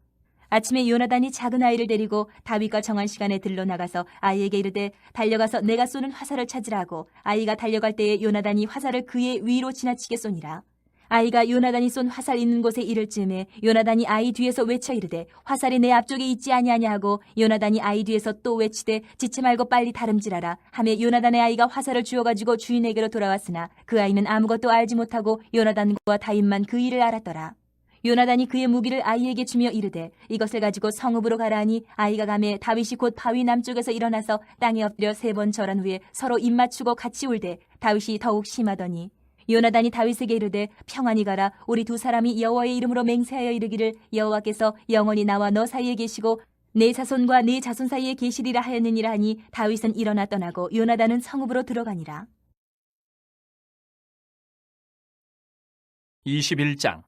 Speaker 1: 아침에 요나단이 작은 아이를 데리고 다윗과 정한 시간에 들러 나가서 아이에게 이르되 달려가서 내가 쏘는 화살을 찾으라 하고 아이가 달려갈 때에 요나단이 화살을 그의 위로 지나치게 쏘니라. 아이가 요나단이 쏜 화살 있는 곳에 이를 즈음에 요나단이 아이 뒤에서 외쳐 이르되 화살이 내 앞쪽에 있지 아니하냐 하고 요나단이 아이 뒤에서 또 외치되 지체 말고 빨리 다름질하라 하며 요나단의 아이가 화살을 주워가지고 주인에게로 돌아왔으나 그 아이는 아무것도 알지 못하고 요나단과 다윗만 그 일을 알았더라. 요나단이 그의 무기를 아이에게 주며 이르되 이것을 가지고 성읍으로 가라 하니 아이가 가매 다윗이 곧 바위 남쪽에서 일어나서 땅에 엎드려 3번 절한 후에 서로 입맞추고 같이 울되 다윗이 더욱 심하더니 요나단이 다윗에게 이르되 평안히 가라. 우리 두 사람이 여호와의 이름으로 맹세하여 이르기를 여호와께서 영원히 나와 너 사이에 계시고 내 자손과 네 자손 사이에 계시리라 하였느니라 하니 다윗은 일어나 떠나고 요나단은 성읍으로 들어가니라.
Speaker 2: 21장.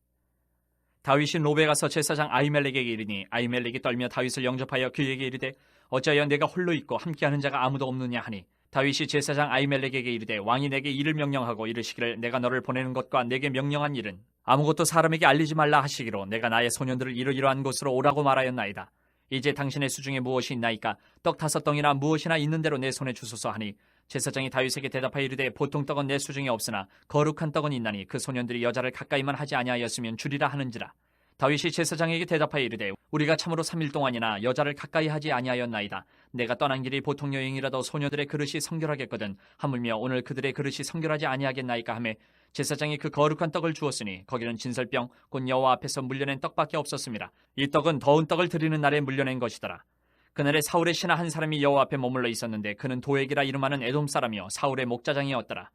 Speaker 2: 다윗이 노베 가서 제사장 아히멜렉에게 이르니 아히멜렉이 떨며 다윗을 영접하여 그에게 이르되 어찌하여 내가 홀로 있고 함께하는 자가 아무도 없느냐 하니 다윗이 제사장 아히멜렉에게 이르되 왕이 내게 일을 명령하고 이르시기를 내가 너를 보내는 것과 내게 명령한 일은 아무것도 사람에게 알리지 말라 하시기로 내가 나의 소년들을 이러이러한 곳으로 오라고 말하였나이다. 이제 당신의 수중에 무엇이 있나이까? 떡 5덩이나 무엇이나 있는 대로 내 손에 주소서 하니 제사장이 다윗에게 대답하여 이르되 보통 떡은 내 수중에 없으나 거룩한 떡은 있나니 그 소년들이 여자를 가까이만 하지 아니하였으면 주리라 하는지라. 다윗이 제사장에게 대답하여 이르되 우리가 참으로 3일 동안이나 여자를 가까이 하지 아니하였나이다. 내가 떠난 길이 보통 여행이라도 소녀들의 그릇이 성결하겠거든 하물며 오늘 그들의 그릇이 성결하지 아니하겠나이까 하며 제사장이 그 거룩한 떡을 주었으니 거기는 진설병 곧 여호와 앞에서 물려낸 떡밖에 없었습니다. 이 떡은 더운 떡을 드리는 날에 물려낸 것이더라. 그날에 사울의 신하 한 사람이 여호와 앞에 머물러 있었는데 그는 도액이라 이름하는 에돔 사람이요 사울의 목자장이었더라.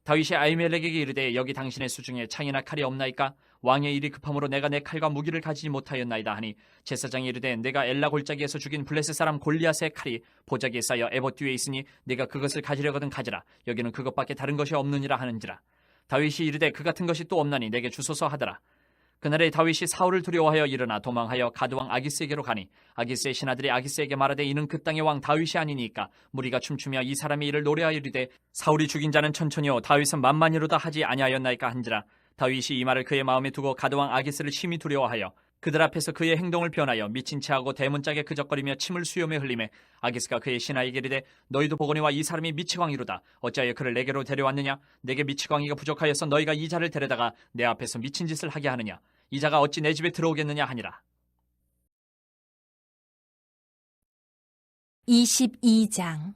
Speaker 2: 다윗이 아히멜렉에게 이르되 여기 당신의 수중에 창이나 칼이 없나이까? 왕의 일이 급함으로 내가 내 칼과 무기를 가지지 못하였나이다 하니 제사장이 이르되 내가 엘라 골짜기에서 죽인 블레셋 사람 골리앗의 칼이 보자기에 쌓여 에봇 뒤에 있으니 네가 그것을 가지려거든 가지라. 여기는 그것밖에 다른 것이 없느니라 하는지라. 다윗이 이르되 그 같은 것이 또 없나니 내게 주소서 하더라. 그날에 다윗이 사울을 두려워하여 일어나 도망하여 가드왕 아기스에게로 가니 아기스의 신하들이 아기스에게 말하되 이는 그 땅의 왕 다윗이 아니니까 무리가 춤추며 이 사람의 일을 노래하여 이르되 사울이 죽인 자는 천천히요 다윗은 만만히로다 하지 아니하였나이까 한지라. 다윗이 이 말을 그의 마음에 두고 가드왕 아기스를 심히 두려워하여 그들 앞에서 그의 행동을 변하여 미친 체하고 대문짝에 그적거리며 침을 수염에 흘리매 아기스가 그의 신하에게 이르되 너희도 보거니와 이 사람이 미치광이로다. 어찌하여 그를 내게로 데려왔느냐? 내게 미치광이가 부족하여서 너희가 이 자를 데려다가 내 앞에서 미친 짓을 하게 하느냐? 이 자가 어찌 내 집에 들어오겠느냐 하니라.
Speaker 1: 22장.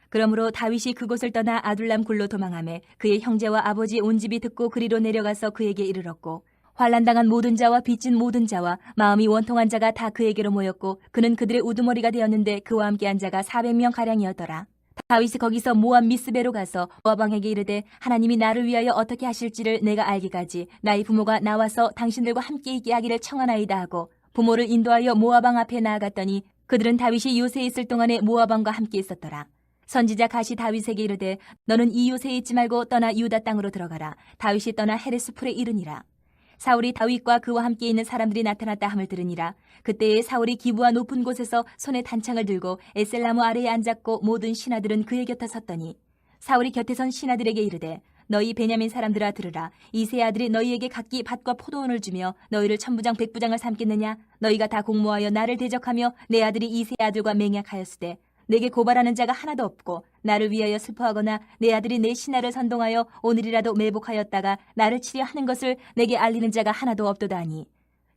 Speaker 1: 그러므로 다윗이 그곳을 떠나 아둘람 굴로 도망하매 그의 형제와 아버지 온 집이 듣고 그리로 내려가서 그에게 이르렀고 환난당한 모든 자와 빚진 모든 자와 마음이 원통한 자가 다 그에게로 모였고 그는 그들의 우두머리가 되었는데 그와 함께한 자가 400명 가량이었더라. 다윗이 거기서 모압 미스베로 가서 모압 왕에게 이르되 하나님이 나를 위하여 어떻게 하실지를 내가 알기까지 나의 부모가 나와서 당신들과 함께 있게 하기를 청하나이다 하고 부모를 인도하여 모압 왕 앞에 나아갔더니 그들은 다윗이 요새에 있을 동안에 모압 왕과 함께 있었더라. 선지자 갓이 다윗에게 이르되 너는 이 요새에 있지 말고 떠나 유다 땅으로 들어가라. 다윗이 떠나 헤레스풀에 이르니라. 사울이 다윗과 그와 함께 있는 사람들이 나타났다 함을 들으니라. 그때에 사울이 기부와 높은 곳에서 손에 단창을 들고 에셀나무 아래에 앉았고 모든 신하들은 그의 곁에 섰더니 사울이 곁에 선 신하들에게 이르되 너희 베냐민 사람들아 들으라. 이 세 아들이 너희에게 각기 밭과 포도원을 주며 너희를 천부장 백부장을 삼겠느냐? 너희가 다 공모하여 나를 대적하며 내 아들이 이 세 아들과 맹약하였으되 내게 고발하는 자가 하나도 없고 나를 위하여 슬퍼하거나 내 아들이 내 신하를 선동하여 오늘이라도 매복하였다가 나를 치려 하는 것을 내게 알리는 자가 하나도 없도다 하니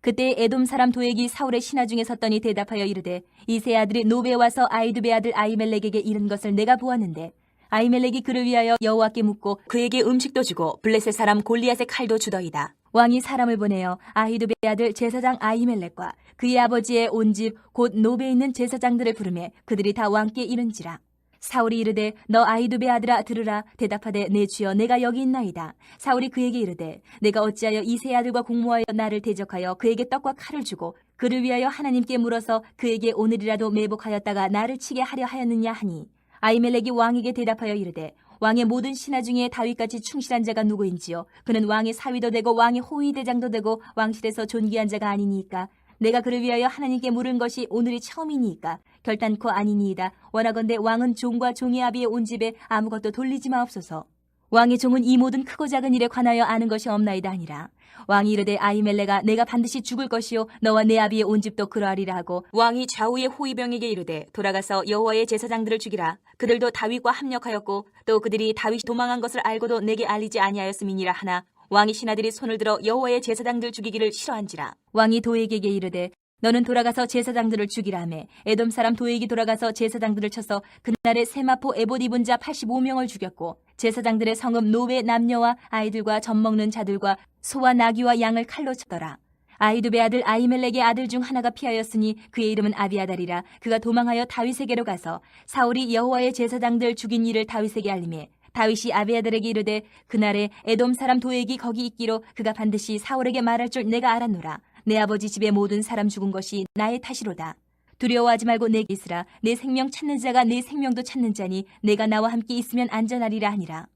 Speaker 1: 그때 에돔 사람 도액이 사울의 신하 중에 섰더니 대답하여 이르되 이 세 아들이 노베에 와서 아히두베 아들 아히멜렉에게 이른 것을 내가 보았는데 아히멜렉이 그를 위하여 여호와께 묻고 그에게 음식도 주고 블레셋 사람 골리앗의 칼도 주더이다. 왕이 사람을 보내어 아히두베 아들 제사장 아히멜렉과 그의 아버지의 온 집 곧 노베에 있는 제사장들을 부르매 그들이 다 왕께 이른지라. 사울이 이르되 너 아히두베 아들아 들으라. 대답하되 내 주여 내가 여기 있나이다. 사울이 그에게 이르되 내가 어찌하여 이 세 아들과 공모하여 나를 대적하여 그에게 떡과 칼을 주고 그를 위하여 하나님께 물어서 그에게 오늘이라도 매복하였다가 나를 치게 하려 하였느냐 하니 아히멜렉이 왕에게 대답하여 이르되 왕의 모든 신하 중에 다윗같이 충실한 자가 누구인지요? 그는 왕의 사위도 되고 왕의 호위대장도 되고 왕실에서 존귀한 자가 아니니까 내가 그를 위하여 하나님께 물은 것이 오늘이 처음이니까 결단코 아니니이다. 원하건대 왕은 종과 종의 아비의 온 집에 아무것도 돌리지 마옵소서. 왕의 종은 이 모든 크고 작은 일에 관하여 아는 것이 없나이다 하니라. 왕이 이르되 아히멜렉아 내가 반드시 죽을 것이요 너와 내 아비의 온 집도 그러하리라 하고 왕이 좌우의 호위병에게 이르되 돌아가서 여호와의 제사장들을 죽이라. 그들도 다윗과 합력하였고 또 그들이 다윗이 도망한 것을 알고도 내게 알리지 아니하였음이니라 하나 왕의 신하들이 손을 들어 여호와의 제사장들 죽이기를 싫어한지라. 왕이 도액에게 이르되 너는 돌아가서 제사장들을 죽이라매 에돔 사람 도액이 돌아가서 제사장들을 쳐서 그날에 세마포 에봇 입은 자 85명을 죽였고 제사장들의 성읍 노베 남녀와 아이들과 젖먹는 자들과 소와 나귀와 양을 칼로 쳤더라. 아히두베 아들 아히멜렉의 아들 중 하나가 피하였으니 그의 이름은 아비아달이라. 그가 도망하여 다윗에게로 가서 사울이 여호와의 제사장들 죽인 일을 다윗에게 알리매 다윗이 아비아달에게 이르되 그날에 에돔 사람 도액이 거기 있기로 그가 반드시 사울에게 말할 줄 내가 알았노라. 내 아버지 집의 모든 사람 죽은 것이 나의 탓이로다. 두려워하지 말고 내게 있으라. 내 생명 찾는 자가 내 생명도 찾는 자니 내가 나와 함께 있으면 안전하리라 하니라.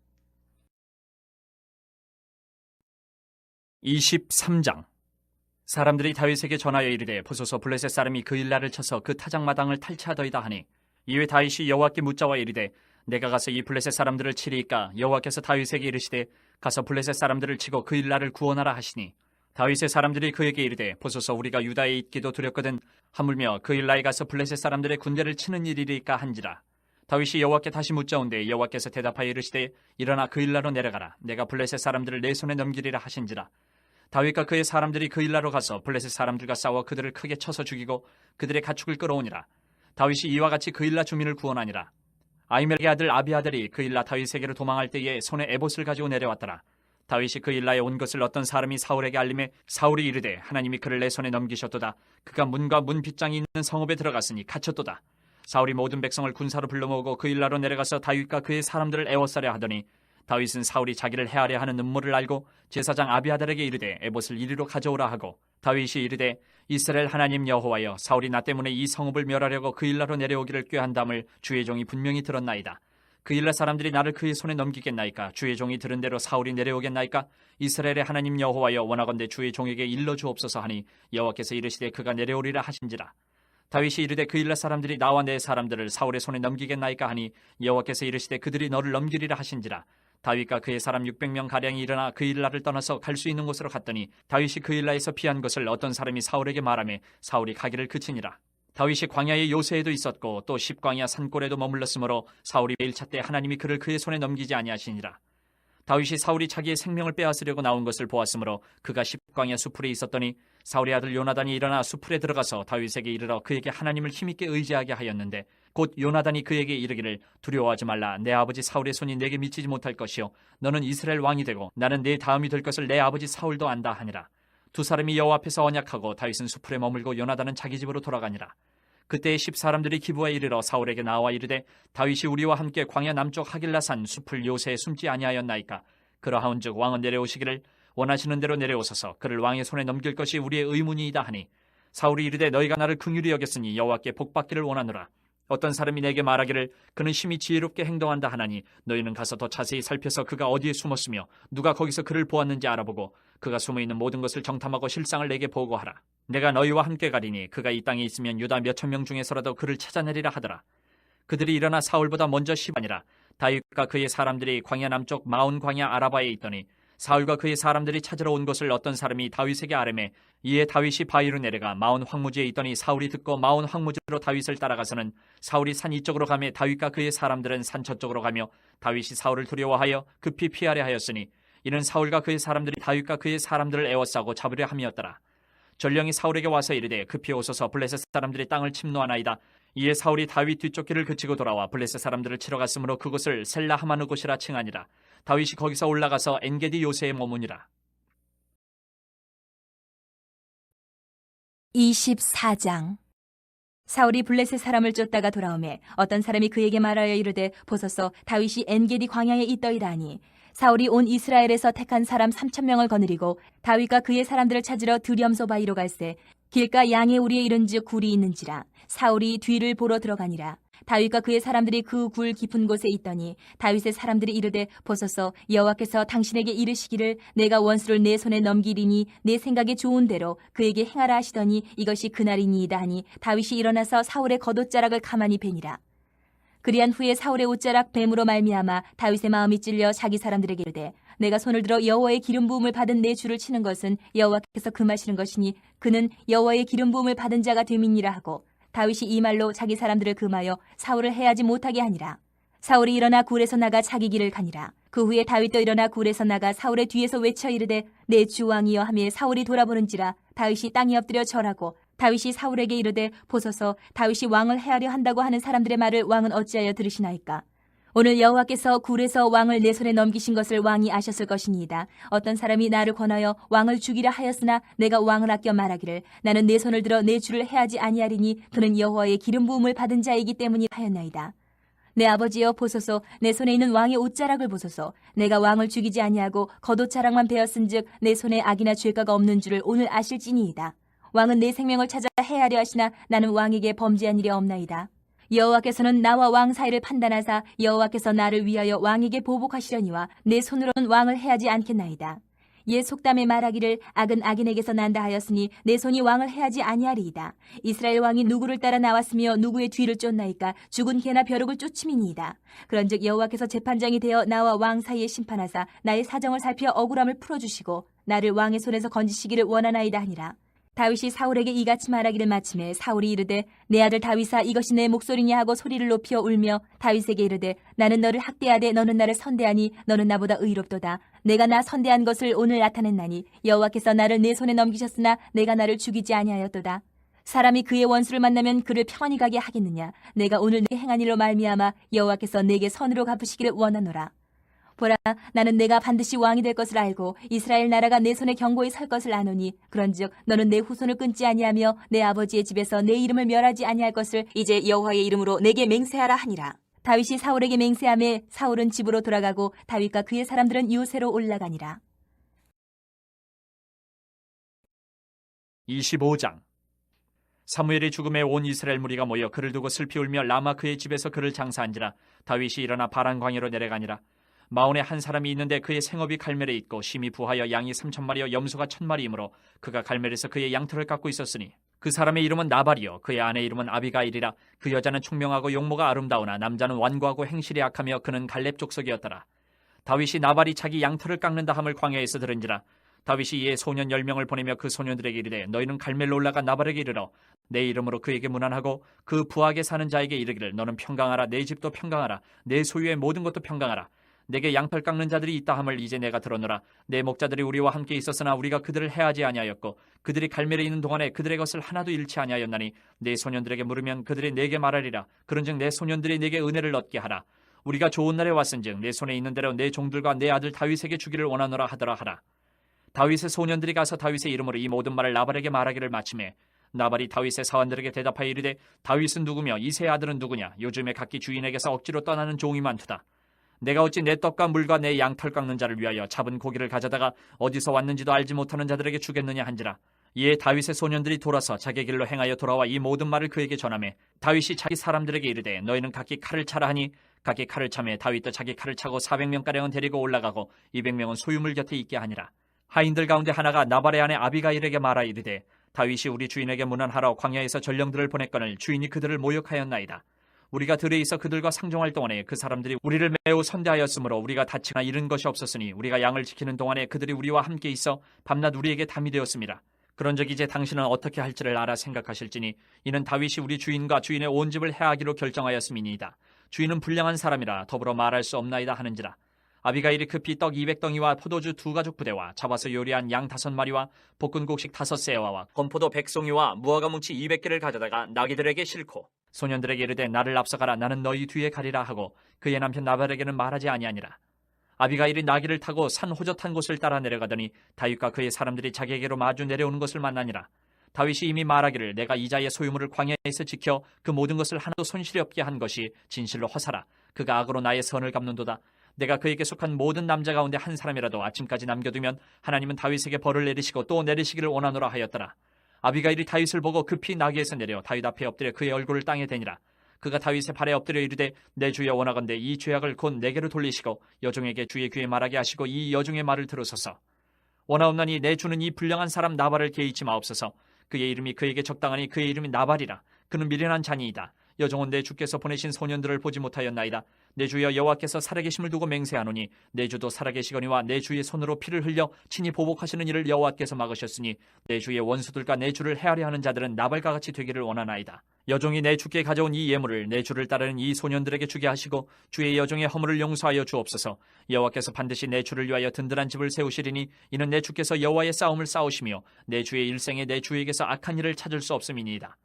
Speaker 2: 23장. 사람들이 다윗에게 전하여 이르되 보소서 블레셋 사람이 그 일날을 쳐서 그 타작마당을 탈취하더이다 하니 이에 다윗이 여호와께 묻자와 이르되 내가 가서 이 블레셋 사람들을 치리이까 여호와께서 다윗에게 이르시되 가서 블레셋 사람들을 치고 그 일날을 구원하라 하시니 다윗의 사람들이 그에게 이르되 보소서 우리가 유다에 있기도 두렵거든 하물며 그 일날에 가서 블레셋 사람들의 군대를 치는 일이리까 한지라. 다윗이 여호와께 다시 묻자온데 여호와께서 대답하여 이르시되 일어나 그 일날로 내려가라. 내가 블레셋 사람들을 내 손에 넘기리라 하신지라. 다윗과 그의 사람들이 그 일날로 가서 블레셋 사람들과 싸워 그들을 크게 쳐서 죽이고 그들의 가축을 끌어오니라. 다윗이 이와 같이 그 일라 주민을 구원하니라. 아히멜렉의 아들 아비아들이 그 일라 다윗에게로 도망할 때에 손에 에봇을 가지고 내려왔더라. 다윗이 그 일라에 온 것을 어떤 사람이 사울에게 알림해 사울이 이르되 하나님이 그를 내 손에 넘기셨도다. 그가 문과 문 빗장이 있는 성읍에 들어갔으니 갇혔도다. 사울이 모든 백성을 군사로 불러 모으고 그 일라로 내려가서 다윗과 그의 사람들을 애워싸려 하더니 다윗은 사울이 자기를 해하려 하는 음모를 알고 제사장 아비아달에게 이르되 에봇을 이리로 가져오라 하고 다윗이 이르되 이스라엘 하나님 여호와여 사울이 나 때문에 이 성읍을 멸하려고 그 일라로 내려오기를 꾀한담을 주의 종이 분명히 들었나이다. 그 일라 사람들이 나를 그의 손에 넘기겠나이까? 주의 종이 들은 대로 사울이 내려오겠나이까? 이스라엘의 하나님 여호와여 원하건대 주의 종에게 일러 주옵소서 하니 여호와께서 이르시되 그가 내려오리라 하신지라. 다윗이 이르되 그 일라 사람들이 나와 내 사람들을 사울의 손에 넘기겠나이까 하니 여호와께서 이르시되 그들이 너를 넘기리라 하신지라. 다윗과 그의 사람 600명 가량이 일어나 그 일라를 떠나서 갈 수 있는 곳으로 갔더니 다윗이 그 일라에서 피한 것을 어떤 사람이 사울에게 말하매 사울이 가기를 그치니라. 다윗이 광야의 요새에도 있었고 또 십광야 산골에도 머물렀으므로 사울이 매일 찾되 하나님이 그를 그의 손에 넘기지 아니하시니라. 다윗이 사울이 자기의 생명을 빼앗으려고 나온 것을 보았으므로 그가 십광야 수풀에 있었더니 사울의 아들 요나단이 일어나 수풀에 들어가서 다윗에게 이르러 그에게 하나님을 힘있게 의지하게 하였는데 곧 요나단이 그에게 이르기를 두려워하지 말라. 내 아버지 사울의 손이 내게 미치지 못할 것이요 너는 이스라엘 왕이 되고 나는 내 다음이 될 것을 내 아버지 사울도 안다 하니라. 두 사람이 여호와 앞에서 언약하고 다윗은 수풀에 머물고 요나단은 자기 집으로 돌아가니라. 그때 10사람들이 기브아에 이르러 사울에게 나와 이르되 다윗이 우리와 함께 광야 남쪽 하길라산 수풀 요새에 숨지 아니하였나이까? 그러하온즉 왕은 내려오시기를 원하시는 대로 내려오소서. 그를 왕의 손에 넘길 것이 우리의 의문이이다 하니 사울이 이르되 너희가 나를 긍휼히 여겼으니 여호와께 복받기를 원하노라. 어떤 사람이 내게 말하기를 그는 심히 지혜롭게 행동한다 하나니 너희는 가서 더 자세히 살펴서 그가 어디에 숨었으며 누가 거기서 그를 보았는지 알아보고 그가 숨어있는 모든 것을 정탐하고 실상을 내게 보고하라. 내가 너희와 함께 가리니 그가 이 땅에 있으면 유다 몇천 명 중에서라도 그를 찾아내리라 하더라. 그들이 일어나 사울보다 먼저 시바니라. 다윗과 그의 사람들이 광야 남쪽 마온 광야 아라바에 있더니 사울과 그의 사람들이 찾으러 온 것을 어떤 사람이 다윗에게 아뢰매 이에 다윗이 바위로 내려가 마온 황무지에 있더니 사울이 듣고 마온 황무지로 다윗을 따라가서는 사울이 산 이쪽으로 가며 다윗과 그의 사람들은 산 저쪽으로 가며 다윗이 사울을 두려워하여 급히 피하려 하였으니 이는 사울과 그의 사람들이 다윗과 그의 사람들을 애워싸고 잡으려 함이었더라. 전령이 사울에게 와서 이르되 급히 오소서 블레셋 사람들이 땅을 침노하나이다. 이에 사울이 다윗 뒤쫓기를 그치고 돌아와 블레셋 사람들을 치러 갔으므로 그곳을 셀라 하마느 곳이라 칭하니라. 다윗이 거기서 올라가서 엔게디 요새에 머무니라.
Speaker 1: 24장. 사울이 블레셋 사람을 쫓다가 돌아오매 어떤 사람이 그에게 말하여 이르되 보소서 다윗이 엔게디 광야에 있더이다 하니 사울이 온 이스라엘에서 택한 사람 3,000명을 거느리고 다윗과 그의 사람들을 찾으러 드렴소 바위로 갈새 길가 양의 우리에 이른즉 굴이 있는지라. 사울이 뒤를 보러 들어가니라. 다윗과 그의 사람들이 그 굴 깊은 곳에 있더니 다윗의 사람들이 이르되 보소서 여호와께서 당신에게 이르시기를 내가 원수를 내 손에 넘기리니 내 생각에 좋은 대로 그에게 행하라 하시더니 이것이 그날이니이다 하니 다윗이 일어나서 사울의 겉옷자락을 가만히 베니라. 그리한 후에 사울의 옷자락 뱀으로 말미암아 다윗의 마음이 찔려 자기 사람들에게 이르되 내가 손을 들어 여호와의 기름 부음을 받은 내 주를 치는 것은 여호와께서 금하시는 것이니 그는 여호와의 기름 부음을 받은 자가 됨이니라 하고 다윗이 이 말로 자기 사람들을 금하여 사울을 해하지 못하게 하니라. 사울이 일어나 굴에서 나가 자기 길을 가니라. 그 후에 다윗도 일어나 굴에서 나가 사울의 뒤에서 외쳐 이르되 내 주 왕이여 하며 사울이 돌아보는지라 다윗이 땅에 엎드려 절하고 다윗이 사울에게 이르되 보소서 다윗이 왕을 해하려 한다고 하는 사람들의 말을 왕은 어찌하여 들으시나이까. 오늘 여호와께서 굴에서 왕을 내 손에 넘기신 것을 왕이 아셨을 것이니이다. 어떤 사람이 나를 권하여 왕을 죽이라 하였으나 내가 왕을 아껴 말하기를 나는 내 손을 들어 내 주를 해하지 아니하리니 그는 여호와의 기름 부음을 받은 자이기 때문이 하였나이다. 내 아버지여 보소서 내 손에 있는 왕의 옷자락을 보소서. 내가 왕을 죽이지 아니하고 겉옷자락만 베었은즉 내 손에 악이나 죄가가 없는 줄을 오늘 아실지니이다. 왕은 내 생명을 찾아 해하려 하시나 나는 왕에게 범죄한 일이 없나이다. 여호와께서는 나와 왕 사이를 판단하사 여호와께서 나를 위하여 왕에게 보복하시려니와 내 손으로는 왕을 해하지 않겠나이다. 옛 속담에 말하기를 악은 악인에게서 난다 하였으니 내 손이 왕을 해하지 아니하리이다. 이스라엘 왕이 누구를 따라 나왔으며 누구의 뒤를 쫓나이까. 죽은 개나 벼룩을 쫓음이니이다. 그런즉 여호와께서 재판장이 되어 나와 왕 사이에 심판하사 나의 사정을 살펴 억울함을 풀어주시고 나를 왕의 손에서 건지시기를 원하나이다 하니라. 다윗이 사울에게 이같이 말하기를 마침에 사울이 이르되 내 아들 다윗아 이것이 내 목소리냐 하고 소리를 높여 울며 다윗에게 이르되 나는 너를 학대하되 너는 나를 선대하니 너는 나보다 의롭도다. 내가 나 선대한 것을 오늘 나타냈나니 여호와께서 나를 내 손에 넘기셨으나 내가 나를 죽이지 아니하였도다. 사람이 그의 원수를 만나면 그를 평안히 가게 하겠느냐. 내가 오늘 내 행한 일로 말미암아 여호와께서 내게 선으로 갚으시기를 원하노라. 보라 나는 내가 반드시 왕이 될 것을 알고 이스라엘 나라가 내 손에 견고히 설 것을 아노니 그런즉 너는 내 후손을 끊지 아니하며 내 아버지의 집에서 내 이름을 멸하지 아니할 것을 이제 여호와의 이름으로 내게 맹세하라 하니라. 다윗이 사울에게 맹세하매 사울은 집으로 돌아가고 다윗과 그의 사람들은 요새로 올라가니라.
Speaker 2: 25장. 사무엘의 죽음에 온 이스라엘 무리가 모여 그를 두고 슬피 울며 라마 그의 집에서 그를 장사한지라. 다윗이 일어나 바란 광야로 내려가니라. 마온에 한 사람이 있는데 그의 생업이 갈멜에 있고 심히 부하여 양이 3,000마리여 염소가 1,000마리이므로 그가 갈멜에서 그의 양털을 깎고 있었으니 그 사람의 이름은 나발이요 그의 아내 이름은 아비가일이라. 그 여자는 총명하고 용모가 아름다우나 남자는 완고하고 행실이 악하며 그는 갈렙 족속이었더라. 다윗이 나발이 자기 양털을 깎는다 함을 광야에서 들은지라. 다윗이 이에 소년 10명을 보내며 그 소년들에게 이르되 너희는 갈멜로 올라가 나발에게 이르러 내 이름으로 그에게 문안하고 그 부하게 사는 자에게 이르기를 너는 평강하라. 내 집도 평강하라. 내 소유의 모든 것도 평강하라. 내게 양털 깎는 자들이 있다 함을 이제 내가 들었노라. 내 목자들이 우리와 함께 있었으나 우리가 그들을 해하지 아니하였고 그들이 갈멜에 있는 동안에 그들의 것을 하나도 잃지 아니하였나니 내 소년들에게 물으면 그들이 내게 말하리라. 그런즉 내 소년들이 내게 은혜를 얻게 하라. 우리가 좋은 날에 왔은즉 내 손에 있는 대로 내 종들과 내 아들 다윗에게 주기를 원하노라 하더라 하라. 다윗의 소년들이 가서 다윗의 이름으로 이 모든 말을 나발에게 말하기를 마침에 나발이 다윗의 사원들에게 대답하여 이르되 다윗은 누구며 이새의 아들은 누구냐. 요즘에 각기 주인에게서 억지로 떠나는 종이 많도다. 내가 어찌 내 떡과 물과 내 양털 깎는 자를 위하여 잡은 고기를 가져다가 어디서 왔는지도 알지 못하는 자들에게 주겠느냐 한지라. 이에 다윗의 소년들이 돌아서 자기 길로 행하여 돌아와 이 모든 말을 그에게 전하매 다윗이 자기 사람들에게 이르되 너희는 각기 칼을 차라 하니 각기 칼을 차매 다윗도 자기 칼을 차고 400명가량은 데리고 올라가고 200명은 소유물 곁에 있게 하니라. 하인들 가운데 하나가 나발의 아내 아비가일에게 말하 이르되 다윗이 우리 주인에게 문안하러 광야에서 전령들을 보냈거늘 주인이 그들을 모욕하였나이다. 우리가 들에 있어 그들과 상종할 동안에 그 사람들이 우리를 매우 선대하였으므로 우리가 다치거나 잃은 것이 없었으니 우리가 양을 지키는 동안에 그들이 우리와 함께 있어 밤낮 우리에게 담이 되었습니다. 그런즉 이제 당신은 어떻게 할지를 알아 생각하실지니 이는 다윗이 우리 주인과 주인의 온 집을 해하기로 결정하였음이니이다. 주인은 불량한 사람이라 더불어 말할 수 없나이다 하는지라. 아비가일이 급히 떡 200덩이와 포도주 2가죽 부대와 잡아서 요리한 양 5마리와 볶은 곡식 5세와와 건포도 100송이와 무화과 뭉치 200개를 가져다가 나귀들에게 싣고 소년들에게 이르되 나를 앞서가라. 나는 너희 뒤에 가리라 하고 그의 남편 나발에게는 말하지 아니하니라. 아비가일이 나귀를 타고 산 호젓한 곳을 따라 내려가더니 다윗과 그의 사람들이 자기에게로 마주 내려오는 것을 만나니라. 다윗이 이미 말하기를 내가 이자의 소유물을 광야에서 지켜 그 모든 것을 하나도 손실이 없게 한 것이 진실로 허사라. 그가 악으로 나의 선을 갚는도다. 내가 그에게 속한 모든 남자 가운데 한 사람이라도 아침까지 남겨두면 하나님은 다윗에게 벌을 내리시고 또 내리시기를 원하노라 하였더라. 아비가일이 다윗을 보고 급히 나귀에서 내려 다윗 앞에 엎드려 그의 얼굴을 땅에 대니라. 그가 다윗의 발에 엎드려 이르되 내 주여 원하건대 이 죄악을 곧 내게로 돌리시고 여종에게 주의 귀에 말하게 하시고 이 여종의 말을 들으소서. 원하옵나니 내 주는 이 불량한 사람 나발을 개의치 마옵소서. 그의 이름이 그에게 적당하니 그의 이름이 나발이라. 그는 미련한 자니이다. 여종은 내 주께서 보내신 소년들을 보지 못하였나이다. 내 주여 여호와께서 살아계심을 두고 맹세하노니 내 주도 살아계시거니와 내 주의 손으로 피를 흘려 친히 보복하시는 일을 여호와께서 막으셨으니 내 주의 원수들과 내 주를 해하려 하는 자들은 나발과 같이 되기를 원하나이다. 여종이 내 주께 가져온 이 예물을 내 주를 따르는 이 소년들에게 주게 하시고 주의 여종의 허물을 용서하여 주옵소서. 여호와께서 반드시 내 주를 위하여 든든한 집을 세우시리니 이는 내 주께서 여호와의 싸움을 싸우시며 내 주의 일생에 내 주에게서 악한 일을 찾을 수 없음이니이다.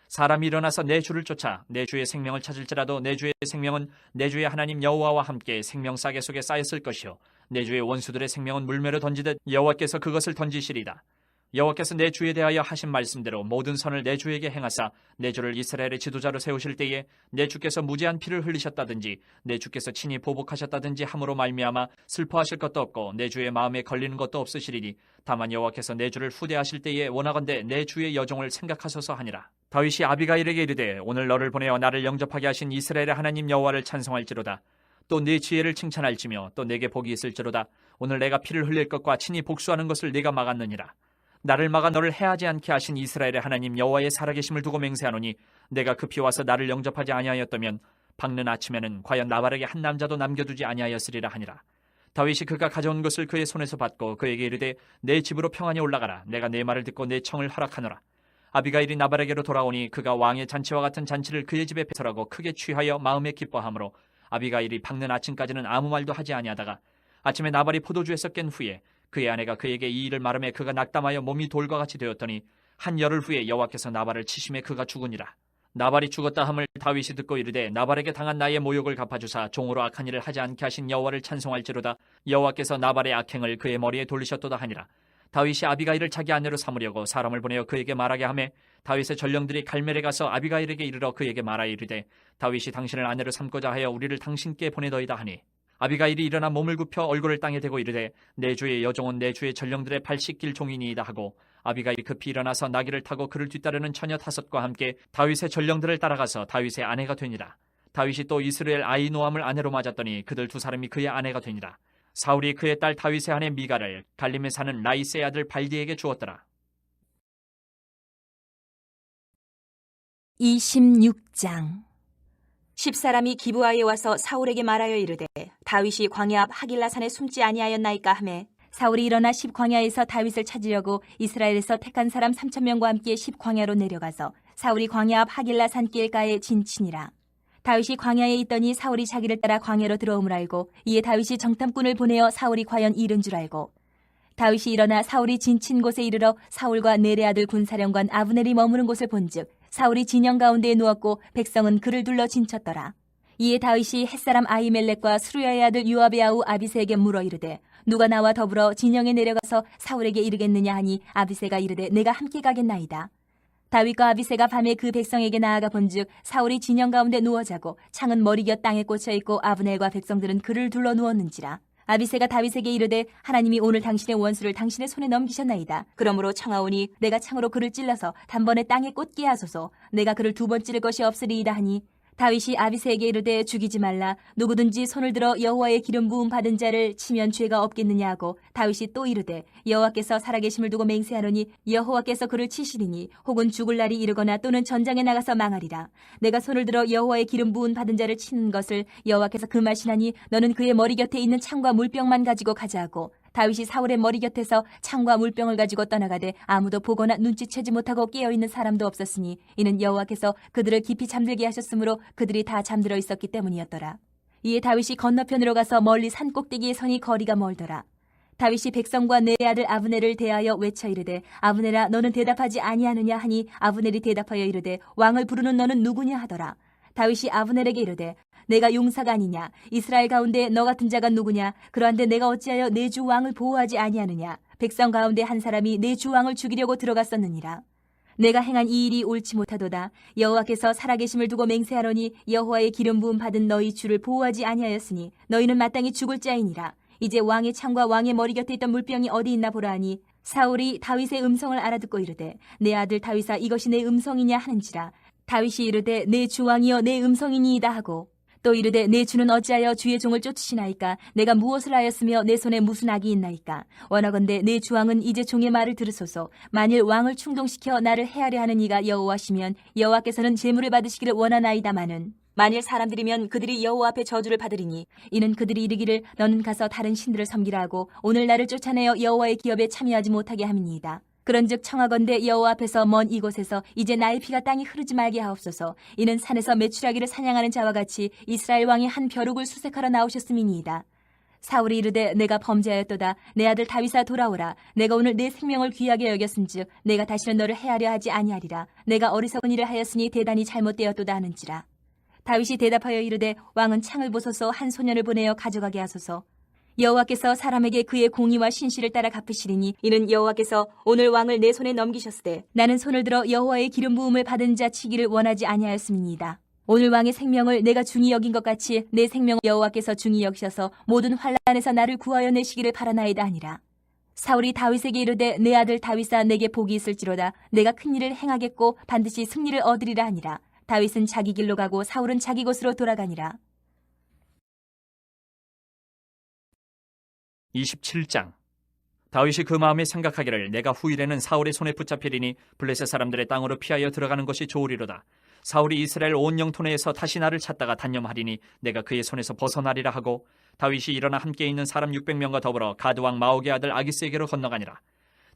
Speaker 2: 사람이 일어나서 내 주를 쫓아 내 주의 생명을 찾을지라도 내 주의 생명은 내 주의 하나님 여호와와 함께 생명싸개 속에 쌓였을 것이요 내 주의 원수들의 생명은 물매로 던지듯 여호와께서 그것을 던지시리다. 여호와께서 내 주에 대하여 하신 말씀대로 모든 선을 내 주에게 행하사 내 주를 이스라엘의 지도자로 세우실 때에 내 주께서 무제한 피를 흘리셨다든지 내 주께서 친히 보복하셨다든지 함으로 말미암아 슬퍼하실 것도 없고 내 주의 마음에 걸리는 것도 없으시리니 다만 여호와께서 내 주를 후대하실 때에 원하건대 내 주의 여종을 생각하소서 하니라. 다윗이 아비가일에게 이르되 오늘 너를 보내어 나를 영접하게 하신 이스라엘의 하나님 여호와를 찬송할지로다. 또 네 지혜를 칭찬할지며 또 내게 복이 있을지로다. 오늘 내가 피를 흘릴 것과 친히 복수하는 것을 네가 막았느니라. 나를 막아 너를 해하지 않게 하신 이스라엘의 하나님 여호와의 살아계심을 두고 맹세하노니 내가 급히 와서 나를 영접하지 아니하였다면 밝는 아침에는 과연 나발에게 한 남자도 남겨두지 아니하였으리라 하니라. 다윗이 그가 가져온 것을 그의 손에서 받고 그에게 이르되 내 집으로 평안히 올라가라. 내가 내 말을 듣고 내 청을 허락하노라. 아비가일이 나발에게로 돌아오니 그가 왕의 잔치와 같은 잔치를 그의 집에 배설하고 크게 취하여 마음에 기뻐하므로 아비가일이 밝는 아침까지는 아무 말도 하지 아니하다가 아침에 나발이 포도주에서 깬 후에 그의 아내가 그에게 이 일을 말하며 그가 낙담하여 몸이 돌과 같이 되었더니 한 열흘 후에 여호와께서 나발을 치심에 그가 죽으니라. 나발이 죽었다 함을 다윗이 듣고 이르되 나발에게 당한 나의 모욕을 갚아주사 종으로 악한 일을 하지 않게 하신 여호와를 찬송할지로다. 여호와께서 나발의 악행을 그의 머리에 돌리셨도다 하니라. 다윗이 아비가일을 자기 아내로 삼으려고 사람을 보내어 그에게 말하게 하매 다윗의 전령들이 갈멜에 가서 아비가일에게 이르러 그에게 말하여 이르되 다윗이 당신을 아내로 삼고자 하여 우리를 당신께 보내더이다 하니 아비가일이 일어나 몸을 굽혀 얼굴을 땅에 대고 이르되 내 주의 여종은 내 주의 전령들의 발 씻길 종이니이다 하고 아비가일이 급히 일어나서 나귀를 타고 그를 뒤따르는 처녀 5과 함께 다윗의 전령들을 따라가서 다윗의 아내가 되니라. 다윗이 또 이스라엘 아히노함을 아내로 맞았더니 그들 두 사람이 그의 아내가 되니라. 사울이 그의 딸 다윗의 아내 미가를 갈림에 사는 라이스의 아들 발디에게 주었더라.
Speaker 1: 26장 10사람이 기브아에 와서 사울에게 말하여 이르되 다윗이 광야 앞 하길라산에 숨지 아니하였나이까 하매 사울이 일어나 10광야에서 다윗을 찾으려고 이스라엘에서 택한 사람 3,000명과 함께 10광야로 내려가서 사울이 광야 앞 하길라산 길가에 진치니라. 다윗이 광야에 있더니 사울이 자기를 따라 광야로 들어옴을 알고 이에 다윗이 정탐꾼을 보내어 사울이 과연 잃은 줄 알고 다윗이 일어나 사울이 진친 곳에 이르러 사울과 네레 아들 군사령관 아브넬이 머무는 곳을 본즉 사울이 진영 가운데에 누웠고 백성은 그를 둘러 진쳤더라. 이에 다윗이 햇사람 아히멜렉과 스루야의 아들 요압의 아우 아비새에게 물어 이르되 누가 나와 더불어 진영에 내려가서 사울에게 이르겠느냐 하니 아비새가 이르되 내가 함께 가겠나이다. 다윗과 아비새가 밤에 그 백성에게 나아가 본즉 사울이 진영 가운데 누워 자고 창은 머리곁 땅에 꽂혀 있고 아브넬과 백성들은 그를 둘러 누웠는지라. 아비새가 다윗에게 이르되 하나님이 오늘 당신의 원수를 당신의 손에 넘기셨나이다. 그러므로 청하오니 내가 창으로 그를 찔러서 단번에 땅에 꽂게 하소서. 내가 그를 2번 찌를 것이 없으리이다 하니 다윗이 아비새에게 이르되 죽이지 말라. 누구든지 손을 들어 여호와의 기름 부음 받은 자를 치면 죄가 없겠느냐 하고 다윗이 또 이르되 여호와께서 살아계심을 두고 맹세하노니 여호와께서 그를 치시리니 혹은 죽을 날이 이르거나 또는 전장에 나가서 망하리라. 내가 손을 들어 여호와의 기름 부음 받은 자를 치는 것을 여호와께서 금하시나니 너는 그의 머리 곁에 있는 창과 물병만 가지고 가자 하고 다윗이 사울의 머리 곁에서 창과 물병을 가지고 떠나가되 아무도 보거나 눈치채지 못하고 깨어있는 사람도 없었으니 이는 여호와께서 그들을 깊이 잠들게 하셨으므로 그들이 다 잠들어 있었기 때문이었더라. 이에 다윗이 건너편으로 가서 멀리 산 꼭대기에 서니 거리가 멀더라. 다윗이 백성과 네 아들 아브넬을 대하여 외쳐 이르되 아브넬아 너는 대답하지 아니하느냐 하니 아브넬이 대답하여 이르되 왕을 부르는 너는 누구냐 하더라. 다윗이 아브넬에게 이르되 내가 용사가 아니냐 이스라엘 가운데 너 같은 자가 누구냐 그러한데 내가 어찌하여 내 주 왕을 보호하지 아니하느냐 백성 가운데 한 사람이 내 주 왕을 죽이려고 들어갔었느니라. 내가 행한 이 일이 옳지 못하도다. 여호와께서 살아계심을 두고 맹세하노니 여호와의 기름 부음 받은 너희 주를 보호하지 아니하였으니 너희는 마땅히 죽을 자이니라. 이제 왕의 창과 왕의 머리 곁에 있던 물병이 어디 있나 보라 하니 사울이 다윗의 음성을 알아듣고 이르되 내 아들 다윗아 이것이 내 음성이냐 하는지라. 다윗이 이르되 내 주 왕이여 내 음성이니이다 하고 또 이르되 내 주는 어찌하여 주의 종을 쫓으시나이까 내가 무엇을 하였으며 내 손에 무슨 악이 있나이까 원하건대 내 주 왕은 이제 종의 말을 들으소서. 만일 왕을 충동시켜 나를 해하려 하는 이가 여호와시면 여호와께서는 제물을 받으시기를 원하나이다마는 만일 사람들이면 그들이 여호와 앞에 저주를 받으리니 이는 그들이 이르기를 너는 가서 다른 신들을 섬기라 하고 오늘 나를 쫓아내어 여호와의 기업에 참여하지 못하게 함이니이다. 그런즉 청하건대 여호와 앞에서 먼 이곳에서 이제 나의 피가 땅에 흐르지 말게 하옵소서. 이는 산에서 메추라기를 사냥하는 자와 같이 이스라엘 왕이 한 벼룩을 수색하러 나오셨음이니이다. 사울이 이르되 내가 범죄하였도다. 내 아들 다윗아 돌아오라. 내가 오늘 내 생명을 귀하게 여겼은즉 내가 다시는 너를 해하려 하지 아니하리라. 내가 어리석은 일을 하였으니 대단히 잘못되었도다 하는지라. 다윗이 대답하여 이르되 왕은 창을 보소서. 한 소년을 보내어 가져가게 하소서. 여호와께서 사람에게 그의 공의와 신실을 따라 갚으시리니 이는 여호와께서 오늘 왕을 내 손에 넘기셨으되 나는 손을 들어 여호와의 기름 부음을 받은 자 치기를 원하지 아니하였음이니이다. 오늘 왕의 생명을 내가 중히 여긴 것 같이 내 생명을 여호와께서 중히 여기셔서 모든 환난에서 나를 구하여 내시기를 바라나이다 하니라. 사울이 다윗에게 이르되 내 아들 다윗아 내게 복이 있을지로다. 내가 큰 일을 행하겠고 반드시 승리를 얻으리라 하니라. 다윗은 자기 길로 가고 사울은 자기 곳으로 돌아가니라.
Speaker 2: 27장. 다윗이 그 마음에 생각하기를 내가 후일에는 사울의 손에 붙잡히리니 블레셋 사람들의 땅으로 피하여 들어가는 것이 좋으리로다. 사울이 이스라엘 온 영토내에서 다시 나를 찾다가 단념하리니 내가 그의 손에서 벗어나리라 하고 다윗이 일어나 함께 있는 사람 600명과 더불어 가드 왕 마옥의 아들 아기스에게로 건너가니라.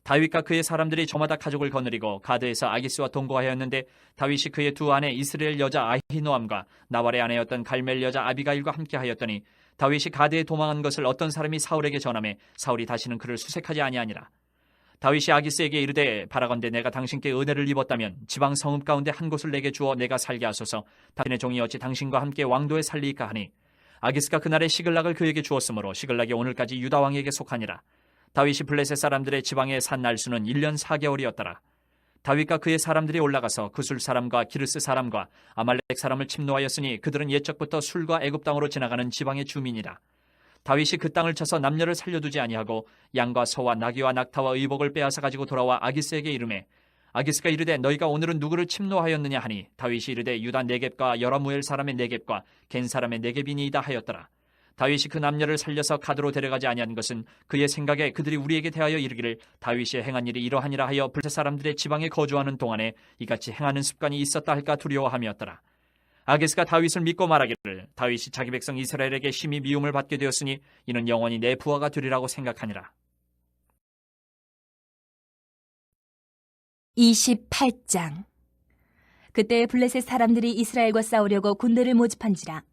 Speaker 2: 다윗과 그의 사람들이 저마다 가족을 거느리고 가드에서 아기스와 동거하였는데 다윗이 그의 두 아내 이스라엘 여자 아히노암과 나발의 아내였던 갈멜 여자 아비가일과 함께 하였더니 다윗이 가드에 도망한 것을 어떤 사람이 사울에게 전하매 사울이 다시는 그를 수색하지 아니하니라. 다윗이 아기스에게 이르되 바라건대 내가 당신께 은혜를 입었다면 지방 성읍 가운데 한 곳을 내게 주어 내가 살게 하소서. 당신의 종이 어찌 당신과 함께 왕도에 살리이까 하니 아기스가 그날에 시글락을 그에게 주었으므로 시글락이 오늘까지 유다 왕에게 속하니라. 다윗이 블레셋 사람들의 지방에 산 날수는 1년 4개월이었더라. 다윗과 그의 사람들이 올라가서 구술 사람과 기르스 사람과 아말렉 사람을 침노하였으니 그들은 옛적부터 술과 애굽 땅으로 지나가는 지방의 주민이라. 다윗이 그 땅을 쳐서 남녀를 살려두지 아니하고 양과 소와 나귀와 낙타와 의복을 빼앗아 가지고 돌아와 아기스에게 이르매 아기스가 이르되 너희가 오늘은 누구를 침노하였느냐 하니 다윗이 이르되 유다 네겝과 여라무엘 사람의 네겝과 겐 사람의 네겝이니이다 하였더라. 다윗이 그 남녀를 살려서 가드로 데려가지 아니한 것은 그의 생각에 그들이 우리에게 대하여 이르기를 다윗이 행한 일이 이러하니라 하여 블레셋 사람들의 지방에 거주하는 동안에 이같이 행하는 습관이 있었다 할까 두려워함이었더라. 아기스가 다윗을 믿고 말하기를 다윗이 자기 백성 이스라엘에게 심히 미움을 받게 되었으니 이는 영원히 내 부하가 되리라고 생각하니라.
Speaker 1: 28장. 그때 블레셋 사람들이 이스라엘과 싸우려고 군대를 모집한지라.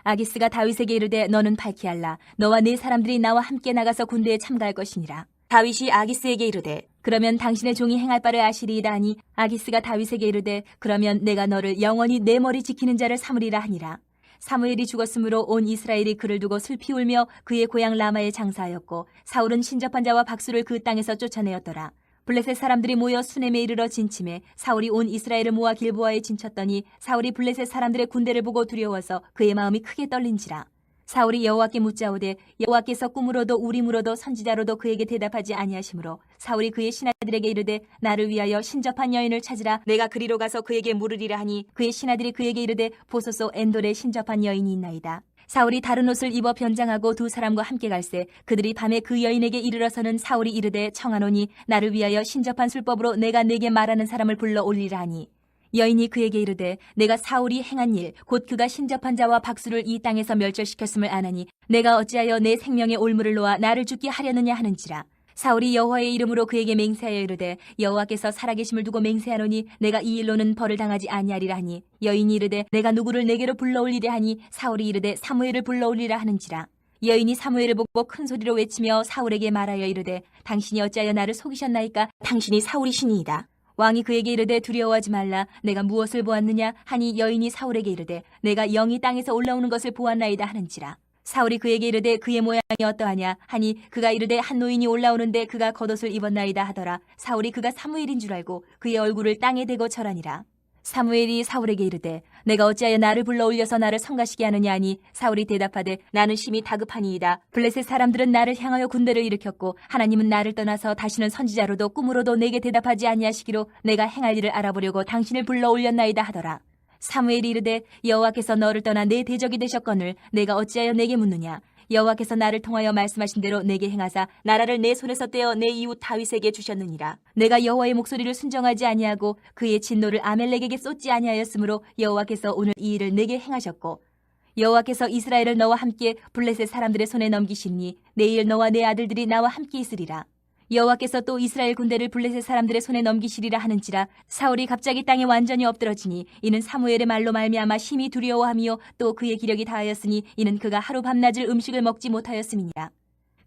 Speaker 1: 아기스가 다윗에게 이르되 너는 밝히알라. 너와 네 사람들이 나와 함께 나가서 군대에 참가할 것이니라. 다윗이 아기스에게 이르되 그러면 당신의 종이 행할 바를 아시리이다 하니 아기스가 다윗에게 이르되 그러면 내가 너를 영원히 내 머리 지키는 자를 삼으리라 하니라. 사무엘이 죽었으므로 온 이스라엘이 그를 두고 슬피 울며 그의 고향 라마에 장사하였고 사울은 신접한 자와 박수를 그 땅에서 쫓아내었더라. 블레셋 사람들이 모여 수넴에 이르러 진침해 사울이 온 이스라엘을 모아 길보아에 진쳤더니 사울이 블레셋 사람들의 군대를 보고 두려워서 그의 마음이 크게 떨린지라. 사울이 여호와께 묻자오되 여호와께서 꿈으로도 우림으로도 선지자로도 그에게 대답하지 아니하시므로 사울이 그의 신하들에게 이르되 나를 위하여 신접한 여인을 찾으라. 내가 그리로 가서 그에게 물으리라 하니 그의 신하들이 그에게 이르되 보소서 엔돌에 신접한 여인이 있나이다. 사울이 다른 옷을 입어 변장하고 두 사람과 함께 갈새 그들이 밤에 그 여인에게 이르러서는 사울이 이르되 청하노니 나를 위하여 신접한 술법으로 내가 네게 말하는 사람을 불러 올리라 하니 여인이 그에게 이르되 내가 사울이 행한 일 곧 그가 신접한 자와 박수를 이 땅에서 멸절시켰음을 아나니 내가 어찌하여 내 생명의 올무를 놓아 나를 죽게 하려느냐 하는지라. 사울이 여호와의 이름으로 그에게 맹세하여 이르되 여호와께서 살아계심을 두고 맹세하노니 내가 이 일로는 벌을 당하지 아니하리라 하니 여인이 이르되 내가 누구를 내게로 불러올리려 하니 사울이 이르되 사무엘을 불러올리라 하는지라. 여인이 사무엘을 보고 큰 소리로 외치며 사울에게 말하여 이르되 당신이 어찌하여 나를 속이셨나이까? 당신이 사울이시니이다. 왕이 그에게 이르되 두려워하지 말라. 내가 무엇을 보았느냐 하니 여인이 사울에게 이르되 내가 영이 땅에서 올라오는 것을 보았나이다 하는지라. 사울이 그에게 이르되 그의 모양이 어떠하냐 하니 그가 이르되 한 노인이 올라오는데 그가 겉옷을 입었나이다 하더라. 사울이 그가 사무엘인 줄 알고 그의 얼굴을 땅에 대고 절하니라. 사무엘이 사울에게 이르되 내가 어찌하여 나를 불러 올려서 나를 성가시게 하느냐 하니 사울이 대답하되 나는 심히 다급하니이다. 블레셋 사람들은 나를 향하여 군대를 일으켰고 하나님은 나를 떠나서 다시는 선지자로도 꿈으로도 내게 대답하지 아니하시기로 내가 행할 일을 알아보려고 당신을 불러 올렸나이다 하더라. 사무엘이 이르되 여호와께서 너를 떠나 내 대적이 되셨거늘 내가 어찌하여 내게 묻느냐. 여호와께서 나를 통하여 말씀하신 대로 내게 행하사 나라를 내 손에서 떼어 내 이웃 다윗에게 주셨느니라. 내가 여호와의 목소리를 순정하지 아니하고 그의 진노를 아멜렉에게 쏟지 아니하였으므로 여호와께서 오늘 이 일을 내게 행하셨고 여호와께서 이스라엘을 너와 함께 블레셋 사람들의 손에 넘기시니 내일 너와 내 아들들이 나와 함께 있으리라. 여호와께서 또 이스라엘 군대를 블레셋 사람들의 손에 넘기시리라 하는지라. 사울이 갑자기 땅에 완전히 엎드러지니 이는 사무엘의 말로 말미암아 심히 두려워하며 또 그의 기력이 다하였으니 이는 그가 하루 밤낮을 음식을 먹지 못하였음이니라.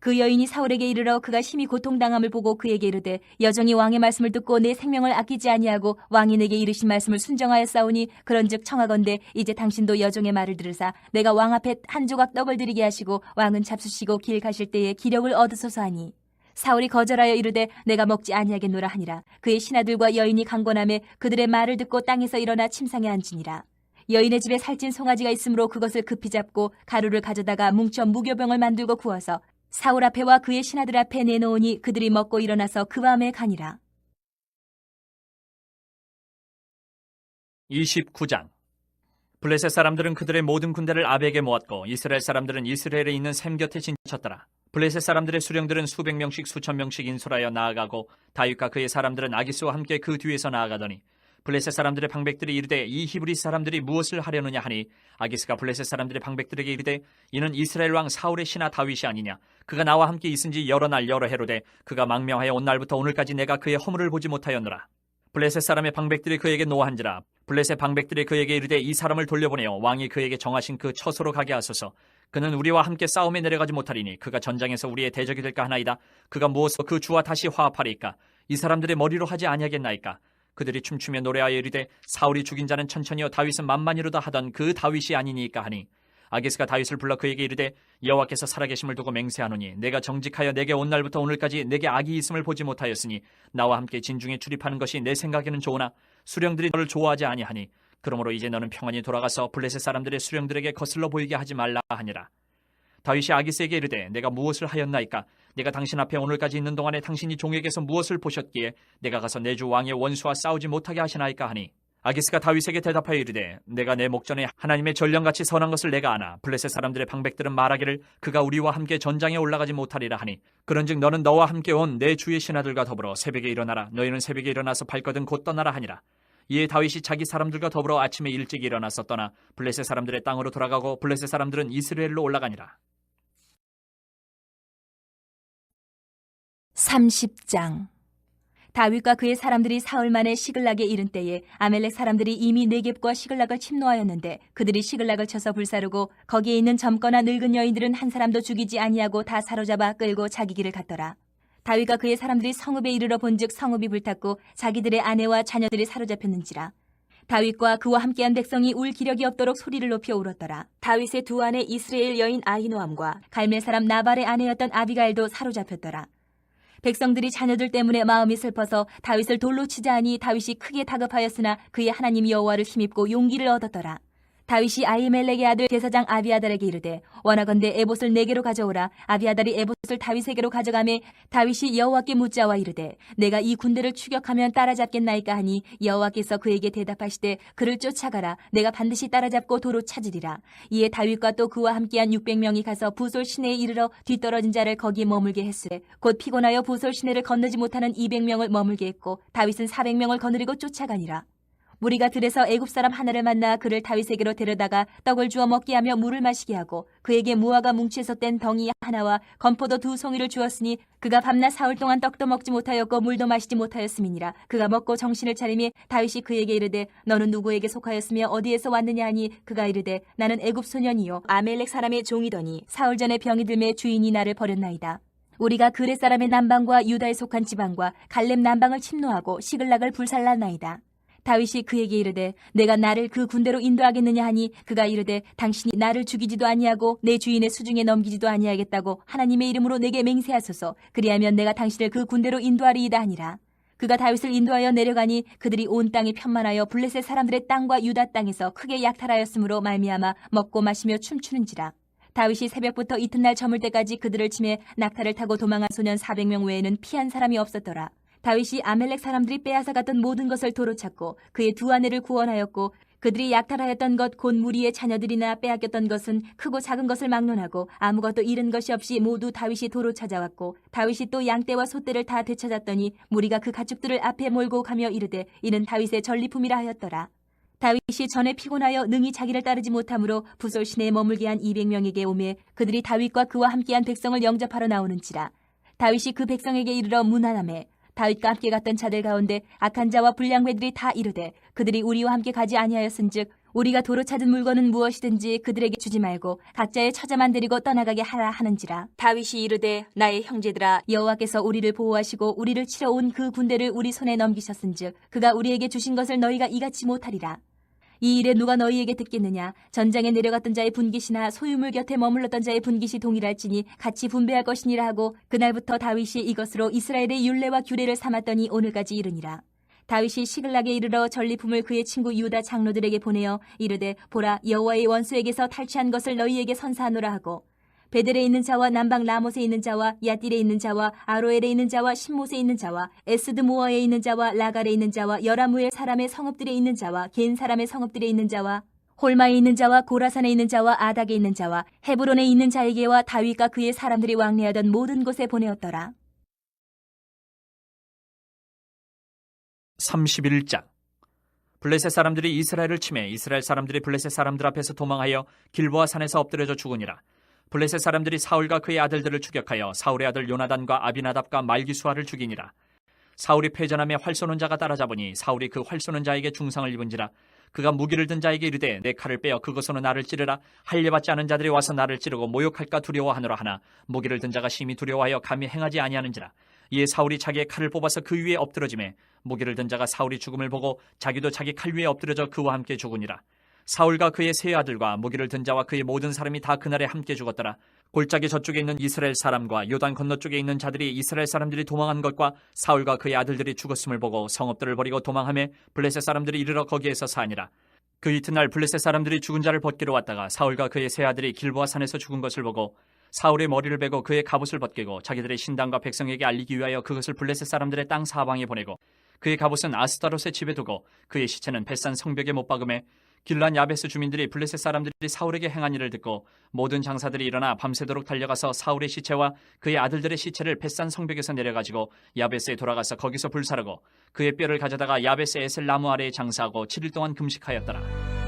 Speaker 1: 그 여인이 사울에게 이르러 그가 심히 고통당함을 보고 그에게 이르되 여정이 왕의 말씀을 듣고 내 생명을 아끼지 아니하고 왕이 내게 이르신 말씀을 순정하였사오니 그런즉 청하건대 이제 당신도 여종의 말을 들으사 내가 왕 앞에 한 조각 떡을 드리게 하시고 왕은 잡수시고 길 가실 때에 기력을 얻으소서 하니 사울이 거절하여 이르되 내가 먹지 아니하겠노라 하니라. 그의 신하들과 여인이 강권하매 그들의 말을 듣고 땅에서 일어나 침상에 앉으니라. 여인의 집에 살찐 송아지가 있으므로 그것을 급히 잡고 가루를 가져다가 뭉쳐 무교병을 만들고 구워서 사울 앞에와 그의 신하들 앞에 내놓으니 그들이 먹고 일어나서 그 밤에 가니라.
Speaker 2: 29장. 블레셋 사람들은 그들의 모든 군대를 아벡에 모았고 이스라엘 사람들은 이스라엘에 있는 샘 곁에 진쳤더라. 블레셋 사람들의 수령들은 수백 명씩 수천 명씩 인솔하여 나아가고 다윗과 그의 사람들은 아기스와 함께 그 뒤에서 나아가더니 블레셋 사람들의 방백들이 이르되 이 히브리 사람들이 무엇을 하려느냐 하니 아기스가 블레셋 사람들의 방백들에게 이르되 이는 이스라엘 왕 사울의 신하 다윗이 아니냐. 그가 나와 함께 있은지 여러 날 여러 해로되 그가 망명하여 온 날부터 오늘까지 내가 그의 허물을 보지 못하였노라. 블레셋 사람의 방백들이 그에게 노한지라. 블레셋 방백들이 그에게 이르되 이 사람을 돌려보내어 왕이 그에게 정하신 그 처소로 가게 하소서. 그는 우리와 함께 싸움에 내려가지 못하리니 그가 전장에서 우리의 대적이 될까 하나이다. 그가 무엇으로 그 주와 다시 화합하리이까. 이 사람들의 머리로 하지 아니하겠나이까. 그들이 춤추며 노래하여 이르되 사울이 죽인 자는 천천히요 다윗은 만만히로다 하던 그 다윗이 아니니까 하니 아기스가 다윗을 불러 그에게 이르되 여호와께서 살아계심을 두고 맹세하노니 내가 정직하여 내게 온 날부터 오늘까지 내게 악이 있음을 보지 못하였으니 나와 함께 진중에 출입하는 것이 내 생각에는 좋으나 수령들이 너를 좋아하지 아니하니 그러므로 이제 너는 평안히 돌아가서 블레셋 사람들의 수령들에게 거슬러 보이게 하지 말라 하니라. 다윗이 아기스에게 이르되 내가 무엇을 하였나이까. 내가 당신 앞에 오늘까지 있는 동안에 당신이 종에게서 무엇을 보셨기에 내가 가서 내 주 왕의 원수와 싸우지 못하게 하시나이까 하니 아기스가 다윗에게 대답하여 이르되 내가 내 목전에 하나님의 전령같이 선한 것을 내가 아나 블레셋 사람들의 방백들은 말하기를 그가 우리와 함께 전장에 올라가지 못하리라 하니 그런즉 너는 너와 함께 온 내 주의 신하들과 더불어 새벽에 일어나라. 너희는 새벽에 일어나서 발거든 곧 떠나라 하니라. 이에 다윗이 자기 사람들과 더불어 아침에 일찍 일어나서 떠나 블레셋 사람들의 땅으로 돌아가고 블레셋 사람들은 이스라엘로 올라가니라.
Speaker 1: 30장. 다윗과 그의 사람들이 사흘만에 시글락에 이른 때에 아멜렉 사람들이 이미 네겝과 시글락을 침노하였는데 그들이 시글락을 쳐서 불사르고 거기에 있는 젊거나 늙은 여인들은 한 사람도 죽이지 아니하고 다 사로잡아 끌고 자기 길을 갔더라. 다윗과 그의 사람들이 성읍에 이르러 본즉 성읍이 불탔고 자기들의 아내와 자녀들이 사로잡혔는지라. 다윗과 그와 함께한 백성이 울 기력이 없도록 소리를 높여 울었더라. 다윗의 두 아내 이스라엘 여인 아히노암과 갈멜 사람 나발의 아내였던 아비가일도 사로잡혔더라. 백성들이 자녀들 때문에 마음이 슬퍼서 다윗을 돌로 치자 하니 다윗이 크게 다급하였으나 그의 하나님 여호와를 힘입고 용기를 얻었더라. 다윗이 아히멜렉의 아들 대사장 아비아달에게 이르되 원하건대 에봇을 내게로 가져오라. 아비아달이 에봇을 다윗에게로 가져가매 다윗이 여호와께 묻자와 이르되 내가 이 군대를 추격하면 따라잡겠나이까 하니 여호와께서 그에게 대답하시되 그를 쫓아가라. 내가 반드시 따라잡고 도로 찾으리라. 이에 다윗과 또 그와 함께한 600명이 가서 부솔 시내에 이르러 뒤떨어진 자를 거기에 머물게 했으되 곧 피곤하여 부솔 시내를 건너지 못하는 200명을 머물게 했고 다윗은 400명을 거느리고 쫓아가니라. 무리가 들에서 애굽 사람 하나를 만나 그를 다윗에게로 데려다가 떡을 주어 먹게 하며 물을 마시게 하고 그에게 무화과 뭉치에서 뗀 덩이 하나와 건포도 2송이를 주었으니 그가 밤낮 사흘 동안 떡도 먹지 못하였고 물도 마시지 못하였음이니라. 그가 먹고 정신을 차리매 다윗이 그에게 이르되 너는 누구에게 속하였으며 어디에서 왔느냐 하니 그가 이르되 나는 애굽 소년이요 아멜렉 사람의 종이더니 사흘 전에 병이 들매 주인이 나를 버렸나이다. 우리가 그렛 사람의 남방과 유다에 속한 지방과 갈렙 남방을 침노하고 시글락을 불살랐나이다. 다윗이 그에게 이르되 내가 나를 그 군대로 인도하겠느냐 하니 그가 이르되 당신이 나를 죽이지도 아니하고 내 주인의 수중에 넘기지도 아니하겠다고 하나님의 이름으로 내게 맹세하소서. 그리하면 내가 당신을 그 군대로 인도하리이다 하니라. 그가 다윗을 인도하여 내려가니 그들이 온 땅이 편만하여 블레셋 사람들의 땅과 유다 땅에서 크게 약탈하였으므로 말미암아 먹고 마시며 춤추는지라. 다윗이 새벽부터 이튿날 저물 때까지 그들을 치매 낙타를 타고 도망한 소년 400명 외에는 피한 사람이 없었더라. 다윗이 아멜렉 사람들이 빼앗아 갔던 모든 것을 도로 찾고 그의 두 아내를 구원하였고 그들이 약탈하였던 것 곧 무리의 자녀들이나 빼앗겼던 것은 크고 작은 것을 막론하고 아무것도 잃은 것이 없이 모두 다윗이 도로 찾아왔고 다윗이 또 양떼와 소떼를 다 되찾았더니 무리가 그 가축들을 앞에 몰고 가며 이르되 이는 다윗의 전리품이라 하였더라. 다윗이 전에 피곤하여 능히 자기를 따르지 못하므로 부솔 시내에 머물게 한 200명에게 오매 그들이 다윗과 그와 함께한 백성을 영접하러 나오는지라. 다윗이 그 백성에게 이르러 문안하매 다윗과 함께 갔던 자들 가운데 악한 자와 불량배들이 다 이르되 그들이 우리와 함께 가지 아니하였은즉 우리가 도로 찾은 물건은 무엇이든지 그들에게 주지 말고 각자의 처자만 데리고 떠나가게 하라 하는지라. 다윗이 이르되 나의 형제들아 여호와께서 우리를 보호하시고 우리를 치러 온 그 군대를 우리 손에 넘기셨은즉 그가 우리에게 주신 것을 너희가 이같이 못하리라. 이 일에 누가 너희에게 듣겠느냐? 전장에 내려갔던 자의 분깃이나 소유물 곁에 머물렀던 자의 분깃이 동일할지니 같이 분배할 것이니라 하고 그날부터 다윗이 이것으로 이스라엘의 율례와 규례를 삼았더니 오늘까지 이르니라. 다윗이 시글락에 이르러 전리품을 그의 친구 유다 장로들에게 보내어 이르되 보라 여호와의 원수에게서 탈취한 것을 너희에게 선사하노라 하고 베델에 있는 자와 남방 라못에 있는 자와 야딜에 있는 자와 아로엘에 있는 자와 신못에 있는 자와 에스드모어에 있는 자와 라갈에 있는 자와 여라무엘 사람의 성읍들에 있는 자와 겐 사람의 성읍들에 있는 자와 홀마에 있는 자와 고라산에 있는 자와 아닥에 있는 자와 헤브론에 있는 자에게와 다윗과 그의 사람들이 왕래하던 모든 곳에 보내었더라.
Speaker 2: 31장. 블레셋 사람들이 이스라엘을 치매 이스라엘 사람들이 블레셋 사람들 앞에서 도망하여 길보아 산에서 엎드려져 죽으니라. 블레셋 사람들이 사울과 그의 아들들을 추격하여 사울의 아들 요나단과 아비나답과 말기수아를 죽이니라. 사울이 패전함에 활 쏘는 자가 따라잡으니 사울이 그 활 쏘는 자에게 중상을 입은지라. 그가 무기를 든 자에게 이르되 내 칼을 빼어 그것으로 나를 찌르라. 할례받지 않은 자들이 와서 나를 찌르고 모욕할까 두려워하노라 하나 무기를 든 자가 심히 두려워하여 감히 행하지 아니하는지라. 이에 사울이 자기의 칼을 뽑아서 그 위에 엎드러지매 무기를 든 자가 사울이 죽음을 보고 자기도 자기 칼 위에 엎드려져 그와 함께 죽으니라. 사울과 그의 세 아들과 무기를 든 자와 그의 모든 사람이 다 그날에 함께 죽었더라. 골짜기 저쪽에 있는 이스라엘 사람과 요단 건너쪽에 있는 자들이 이스라엘 사람들이 도망한 것과 사울과 그의 아들들이 죽었음을 보고 성읍들을 버리고 도망하며 블레셋 사람들이 이르러 거기에서 사니라. 그 이튿날 블레셋 사람들이 죽은 자를 벗기러 왔다가 사울과 그의 세 아들이 길보아 산에서 죽은 것을 보고 사울의 머리를 베고 그의 갑옷을 벗기고 자기들의 신당과 백성에게 알리기 위하여 그것을 블레셋 사람들의 땅 사방에 보내고 그의 갑옷은 아스타롯의 집에 두고 그의 시체는 벳산 성벽에 못 박음에 길란 야베스 주민들이 블레셋 사람들이 사울에게 행한 일을 듣고 모든 장사들이 일어나 밤새도록 달려가서 사울의 시체와 그의 아들들의 시체를 벳산 성벽에서 내려가지고 야베스에 돌아가서 거기서 불사르고 그의 뼈를 가져다가 야베스 에셀 나무 아래에 장사하고 7일 동안 금식하였더라.